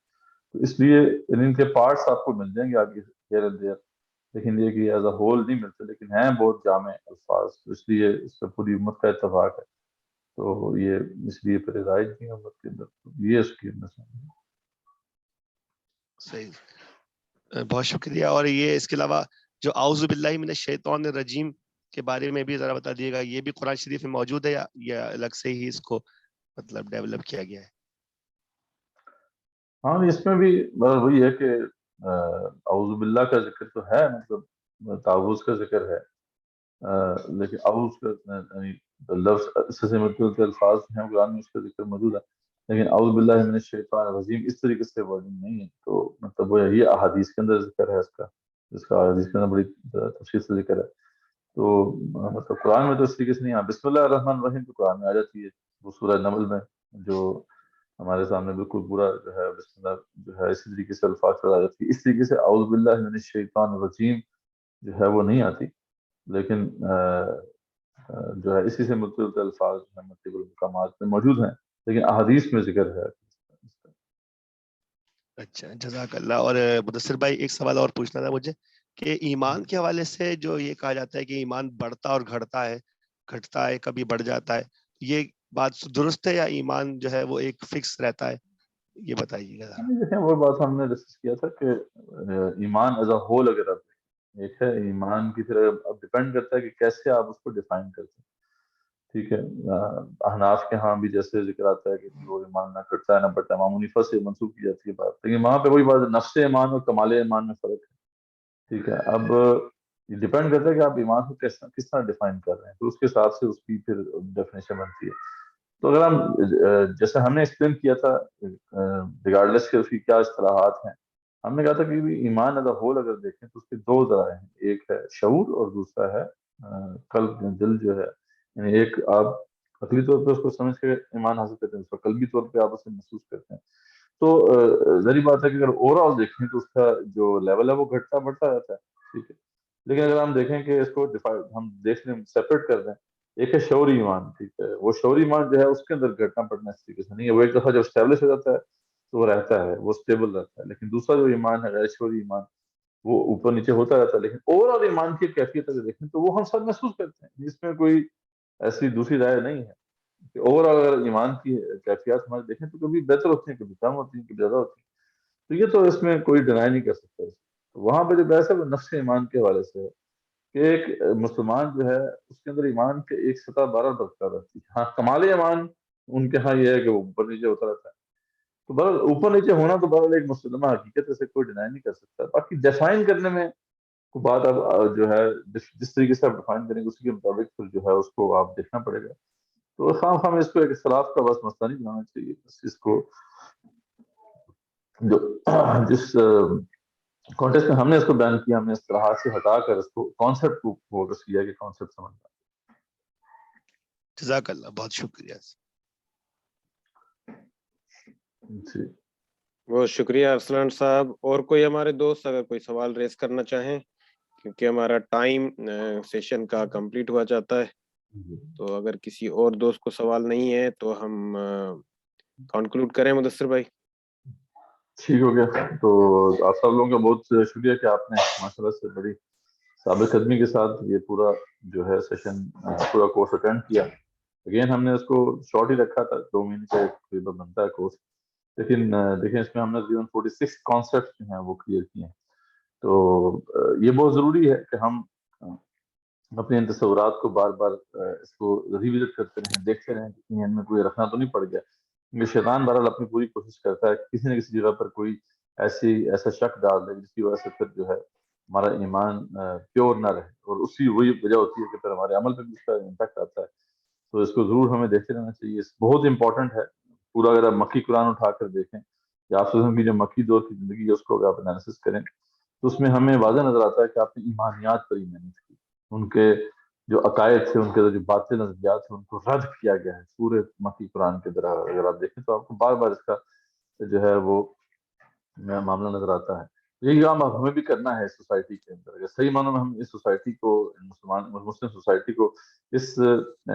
Speaker 1: تو اس لیے ان کے پارٹس آپ کو مل جائیں گے آگے ہیئر اینڈ دیئر، لیکن یہ کہ ایز اے ہول نہیں ملتے، لیکن ہیں بہت جامع الفاظ، تو اس لیے اس پہ پوری امت کا اتفاق ہے، تو یہ اس لیے پھر رائج کی امت کے اندر یہ اس کی
Speaker 5: صحیح، بہت شکریہ. اور یہ اس کے علاوہ جو اعوذ باللہ من الشیطان الرجیم کے بارے میں بھی ذرا بتا دیے گا، یہ بھی قرآن شریف میں موجود ہے یا الگ سے ہی اس کو مطلب ڈیولپ کیا گیا ہے؟
Speaker 1: ہاں اس میں بھی وہی ہے کہ اعوذ باللہ کا ذکر تو ہے، مطلب تعوذ کا ذکر ہے، لیکن اعوذ کا یعنی لفظ سے ملتے الفاظ ہیں قرآن میں، اس کا ذکر موجود ہے، لیکن اعوذ باللہ من الشیطان الرجیم اس طریقے سے ورڈنگ نہیں ہے، تو مطلب وہ یہ احادیث کے اندر ذکر ہے اس کا احادیث کے اندر بڑی تفصیل سے ذکر ہے، تو مطلب قرآن میں تو اس طریقے سے نہیں ہے. بسم اللہ الرحمن الرحیم تو قرآن میں آ جاتی ہے، وہ سورہ نمل میں جو ہمارے سامنے بالکل پورا جو ہے بسم اللہ جو ہے اسی طریقے سے الفاظ چلا جاتی ہے، اس طریقے سے اعوذ باللہ من الشیطان الرجیم جو ہے وہ نہیں آتی، لیکن جو ہے اسی سے مختلف الفاظ جو ہیں مختلف مقامات میں موجود ہیں، لیکن احادیث میں ذکر ہے.
Speaker 5: اچھا، جزاک اللہ. اور مدثر بھائی ایک سوال اور پوچھنا تھا مجھے کہ ایمان کے حوالے سے جو یہ کہا جاتا ہے کہ ایمان بڑھتا اور گھٹتا ہے، کبھی بڑھ جاتا ہے، یہ بات درست ہے یا ایمان جو ہے وہ ایک فکس رہتا ہے؟ یہ بتائیے گا.
Speaker 1: دیکھیں وہ بات ہم نے ڈسکس کیا تھا کہ ایمان ایز اے ہول اگر آپ ایک ہے ایمان کی طرح، اب ڈیپینڈ کرتا ہے کہ کیسے آپ اس کو ڈیفائن کرتے ہیں. ٹھیک ہے، احناف کے ہاں بھی جیسے ذکر آتا ہے کہ وہ ایمان نہ گھٹتا ہے نہ بڑھتا ہے، امام حنیفہ سے منسوخ کی جاتی ہے بات، لیکن وہاں پہ وہی بات نفس ایمان اور کمال ایمان میں فرق ہے. ٹھیک ہے، اب یہ ڈیپینڈ کرتا ہے کہ آپ ایمان کو کس طرح ڈیفائن کر رہے ہیں، تو اس کے حساب سے اس کی پھر ڈیفینیشن بنتی ہے. تو اگر ہم جیسے ہم نے ایکسپلین کیا تھا ریگارڈلیس کے اس کی کیا اصطلاحات ہیں، ہم نے کہا تھا کہ ایمان ایز اے ہول اگر دیکھیں تو اس کے دو ذرائع ہیں، ایک ہے شعور اور دوسرا ہے قلب، دل جو ہے، یعنی ایک آپ عقلی طور پہ اس کو سمجھ کے ایمان حاصل کرتے ہیں، دوسرا قلبی طور پہ آپ اسے محسوس کرتے ہیں. تو ظاہری بات ہے کہ اگر اوور آل دیکھیں تو اس کا جو لیول ہے وہ گھٹتا بڑھتا رہتا ہے. ٹھیک ہے، لیکن اگر ہم دیکھیں کہ اس کو ہم دیکھ لیں سیپریٹ کر دیں، ایک ہے شعوری ایمان. ٹھیک ہے، وہ شعوری ایمان جو ہے اس کے اندر گھٹنا بڑھنا اس طریقے سے نہیں ہے، وہ ایک دفعہ جب اسٹیبلش ہو جاتا ہے تو وہ رہتا ہے، وہ اسٹیبل رہتا ہے. لیکن دوسرا جو ایمان ہے غیر شعوری ایمان، وہ اوپر نیچے ہوتا رہتا ہے، لیکن اوور آل ایمان کی کیفیت اگر دیکھیں تو وہ ہم سب محسوس کرتے ہیں، اس میں کوئی ایسی دوسری رائے نہیں ہے کہ اوور آل اگر ایمان کی کیفیات ہمارے دیکھیں تو کبھی بہتر ہوتی ہیں، کبھی کم ہوتی ہیں، کبھی زیادہ ہوتی ہیں، تو یہ تو اس میں کوئی ڈینائی نہیں کر سکتا. وہاں پہ جو بحث ہے وہ نفس ایمان کے حوالے سے ہے کہ ایک مسلمان جو ہے اس کے اندر ایمان کے ایک سطح بارہ برقرار رہتی ہے. ہاں کمال ایمان ان کے ہاں یہ ہے کہ وہ اوپر نیچے ہوتا رہتا ہے، تو بہرحال اوپر نیچے ہونا تو بہرحال ایک مسلمہ حقیقت سے کوئی ڈینائی نہیں کر سکتا. باقی ڈیفائن کرنے میں کو بات اب جو ہے جس طریقے سے آپ ڈیفائن کریں گے اسی کے مطابق پھر جو ہے اس کو آپ دیکھنا پڑے گا. تو خام خام اس کو ایک اختلاف کا بس مسئلہ نہیں بنانا چاہیے، بس اس کو جو جس کانٹیکسٹ میں ہم نے اس کو بیان کیا، ہم نے اصطلاحات سے ہٹا کر اس کو کانسیپٹ کو فوکس کیا کہ کانسیپٹ سمجھنا.
Speaker 5: جزاک اللہ، بہت شکریہ.
Speaker 1: جی
Speaker 2: بہت شکریہ ارسلان صاحب. اور کوئی ہمارے دوست اگر کوئی سوال ریز کرنا چاہیں، کیونکہ ہمارا ٹائم سیشن کا کمپلیٹ ہوا جاتا ہے، تو اگر کسی اور دوست کو سوال نہیں ہے تو ہم کنکلوڈ کریں. مدثر بھائی
Speaker 1: ٹھیک ہو گیا. تو آپ سب لوگوں کا بہت شکریہ کہ آپ نے ماشاءاللہ سے بڑی ثابت قدمی کے ساتھ یہ پورا جو ہے سیشن پورا کورس اٹینڈ کیا. اگین ہم نے اس کو شارٹ ہی رکھا تھا، 2 مہینے کا تقریباً بنتا ہے کورس، لیکن دیکھیں اس میں ہم نے 46 کانسیپٹ جو ہیں وہ کلیئر کیے ہیں. تو یہ بہت ضروری ہے کہ ہم اپنے ان تصورات کو بار بار اس کو ریوزٹ کرتے رہیں، دیکھتے رہیں کہ کہیں ان میں کوئی رکھنا تو نہیں پڑ گیا، کیونکہ شیطان بہرحال اپنی پوری کوشش کرتا ہے کہ کسی نہ کسی جگہ پر کوئی ایسا شک ڈال دے جس کی وجہ سے پھر جو ہے ہمارا ایمان پیور نہ رہے، اور اسی وہی وجہ ہوتی ہے کہ پھر ہمارے عمل پہ بھی اس کا امپیکٹ آتا ہے. تو اس کو ضرور ہمیں دیکھتے رہنا چاہیے، بہت امپورٹنٹ ہے. پورا اگر آپ مکی قرآن اٹھا کر دیکھیں یا آپ کی جو مکی دور کی زندگی ہے اس کو اگر آپ انالیسس کریں تو اس میں ہمیں واضح نظر آتا ہے کہ آپ نے ایمانیات پر ہی محنت کی، ان کے جو عقائد تھے، ان کے جو باطل نظریات تھے، ان کو رد کیا گیا ہے پورے مکی قرآن کے اندر. اگر آپ دیکھیں تو آپ کو بار بار اس کا جو ہے وہ معاملہ نظر آتا ہے. یہی کام اب ہمیں بھی کرنا ہے اس سوسائٹی کے اندر. اگر صحیح معنوں میں ہم اس سوسائٹی کو، مسلم سوسائٹی کو اس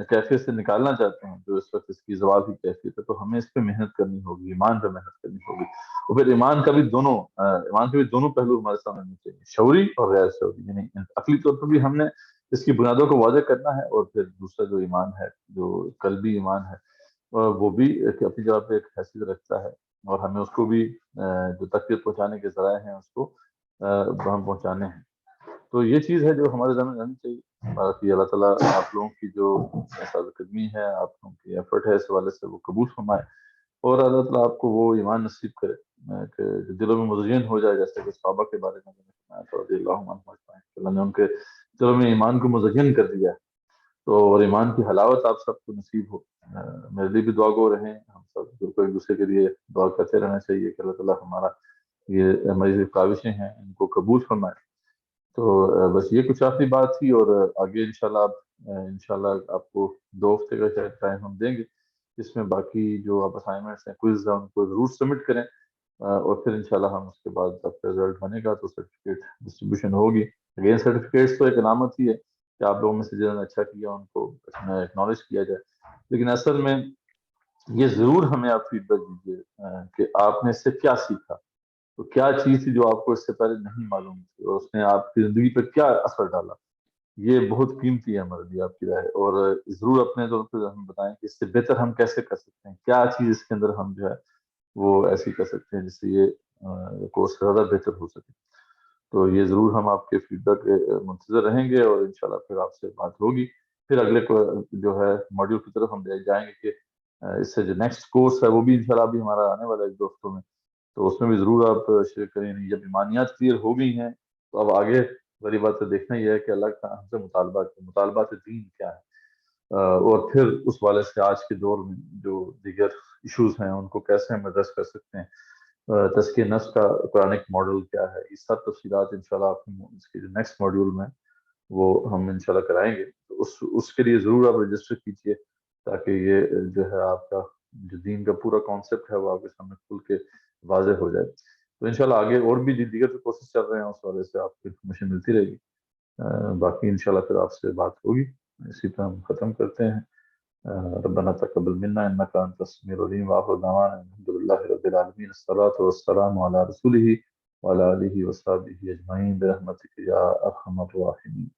Speaker 1: کیفیت سے نکالنا چاہتے ہیں جو اس وقت اس کی زوال کی کیفیت ہے، تو ہمیں اس پہ محنت کرنی ہوگی، ایمان پہ محنت کرنی ہوگی. اور پھر ایمان کے بھی دونوں پہلو ہمارے سامنے ہونے چاہیے، شعوری اور غیر شعوری. یعنی عقلی طور پر بھی ہم نے اس کی بنیادوں کو واضح کرنا ہے، اور پھر دوسرا جو ایمان ہے، جو قلبی ایمان ہے، وہ بھی اپنی جگہ پہ ایک حیثیت رکھتا ہے، اور ہمیں اس کو بھی جو تکلیف پہنچانے کے ذرائع ہیں اس کو ہم پہنچانے ہیں. تو یہ چیز ہے جو ہمارے ذہن میں رہنی چاہیے. باقی اللہ تعالیٰ آپ لوگوں کی جو ثابت قدمی ہے، آپ لوگوں کی ایفرٹ ہے، اس حوالے سے وہ قبول فرمائے، اور اللہ تعالیٰ آپ کو وہ ایمان نصیب کرے کہ جو دلوں میں مزین ہو جائے، جیسے کہ صحابہ کے بارے میں فرمایا تھا رضی اللہ عنہم اجمعین، اللہ نے ان کے دلوں میں ایمان کو مزین کر دیا. تو اور ایمان کی حلاوت آپ سب کو نصیب ہو. میرے لیے بھی دعا گو رہیں، ہم سب کو ایک دوسرے کے لیے دعا کرتے رہنا چاہیے کہ اللہ تعالیٰ ہماری جو کاوشیں ہیں ان کو قبول فرمائے. تو بس یہ کچھ آخری بات تھی، اور آگے انشاءاللہ آپ کو 2 ہفتے کا شاید ٹائم ہم دیں گے، جس میں باقی جو آپ اسائنمنٹس ہیں، کوئز ہیں، ان کو ضرور سبمٹ کریں، اور پھر انشاءاللہ ہم اس کے بعد جب رزلٹ بنے گا تو سرٹیفکیٹ ڈسٹریبیوشن ہوگی. اگین سرٹیفکیٹس تو ایک علامت ہی ہے کہ آپ لوگوں میں سے جنہوں نے اچھا کیا ان کو ایکنالج کیا جائے، لیکن اصل میں یہ ضرور ہمیں آپ فیڈ بیک دیجیے کہ آپ نے اس سے کیا سیکھا، تو کیا چیز تھی جو آپ کو اس سے پہلے نہیں معلوم تھی، اور اس نے آپ کی زندگی پر کیا اثر ڈالا. یہ بہت قیمتی ہے ہمارے لیے آپ کی رائے، اور ضرور اپنے طور پہ ہم بتائیں کہ اس سے بہتر ہم کیسے کر سکتے ہیں، کیا چیز اس کے اندر ہم جو ہے وہ ایسی کر سکتے ہیں جس سے یہ کورس زیادہ بہتر ہو سکے. تو یہ ضرور ہم آپ کے فیڈ بیک منتظر رہیں گے، اور انشاءاللہ پھر آپ سے بات ہوگی. پھر اگلے جو ہے ماڈیول کی طرف ہم جائیں گے کہ اس سے جو نیکسٹ کورس ہے وہ بھی انشاءاللہ ابھی ہمارا آنے والا ہے 2 ہفتوں میں، تو اس میں بھی ضرور آپ شیئر کریں. جب ایمانیات کلیئر ہو گئی ہیں تو اب آگے بڑی بات تو دیکھنا یہ ہے کہ اللہ کا ہم سے مطالبات دین کیا ہے، اور پھر اس والے سے آج کے دور میں جو دیگر ایشوز ہیں ان کو کیسے ہم ایڈریس کر سکتے ہیں. تزکیہ نفس کا قرآنک ماڈل کیا ہے، یہ سب تفصیلات انشاءاللہ آپ اس کے نیکسٹ ماڈیول میں وہ ہم انشاءاللہ کرائیں گے. اس کے لیے ضرور آپ رجسٹر کیجئے تاکہ یہ جو ہے آپ کا جو دین کا پورا کانسیپٹ ہے وہ آپ کے سامنے کھل کے واضح ہو جائے. تو انشاءاللہ آگے اور بھی دیگر جو کوشش چل رہے ہیں اس والے سے آپ کو انفارمیشن ملتی رہے گی. باقی انشاءاللہ پھر آپ سے بات ہوگی. اسی طرح ہم ختم کرتے ہیں. ربنا تقبل منا انك انت السميع العليم واخر دعوانا الحمد لله رب العالمين الصلاه والسلام على رسوله وعلى اله وصحبه اجمعين برحمتك يا ارحم الراحمين.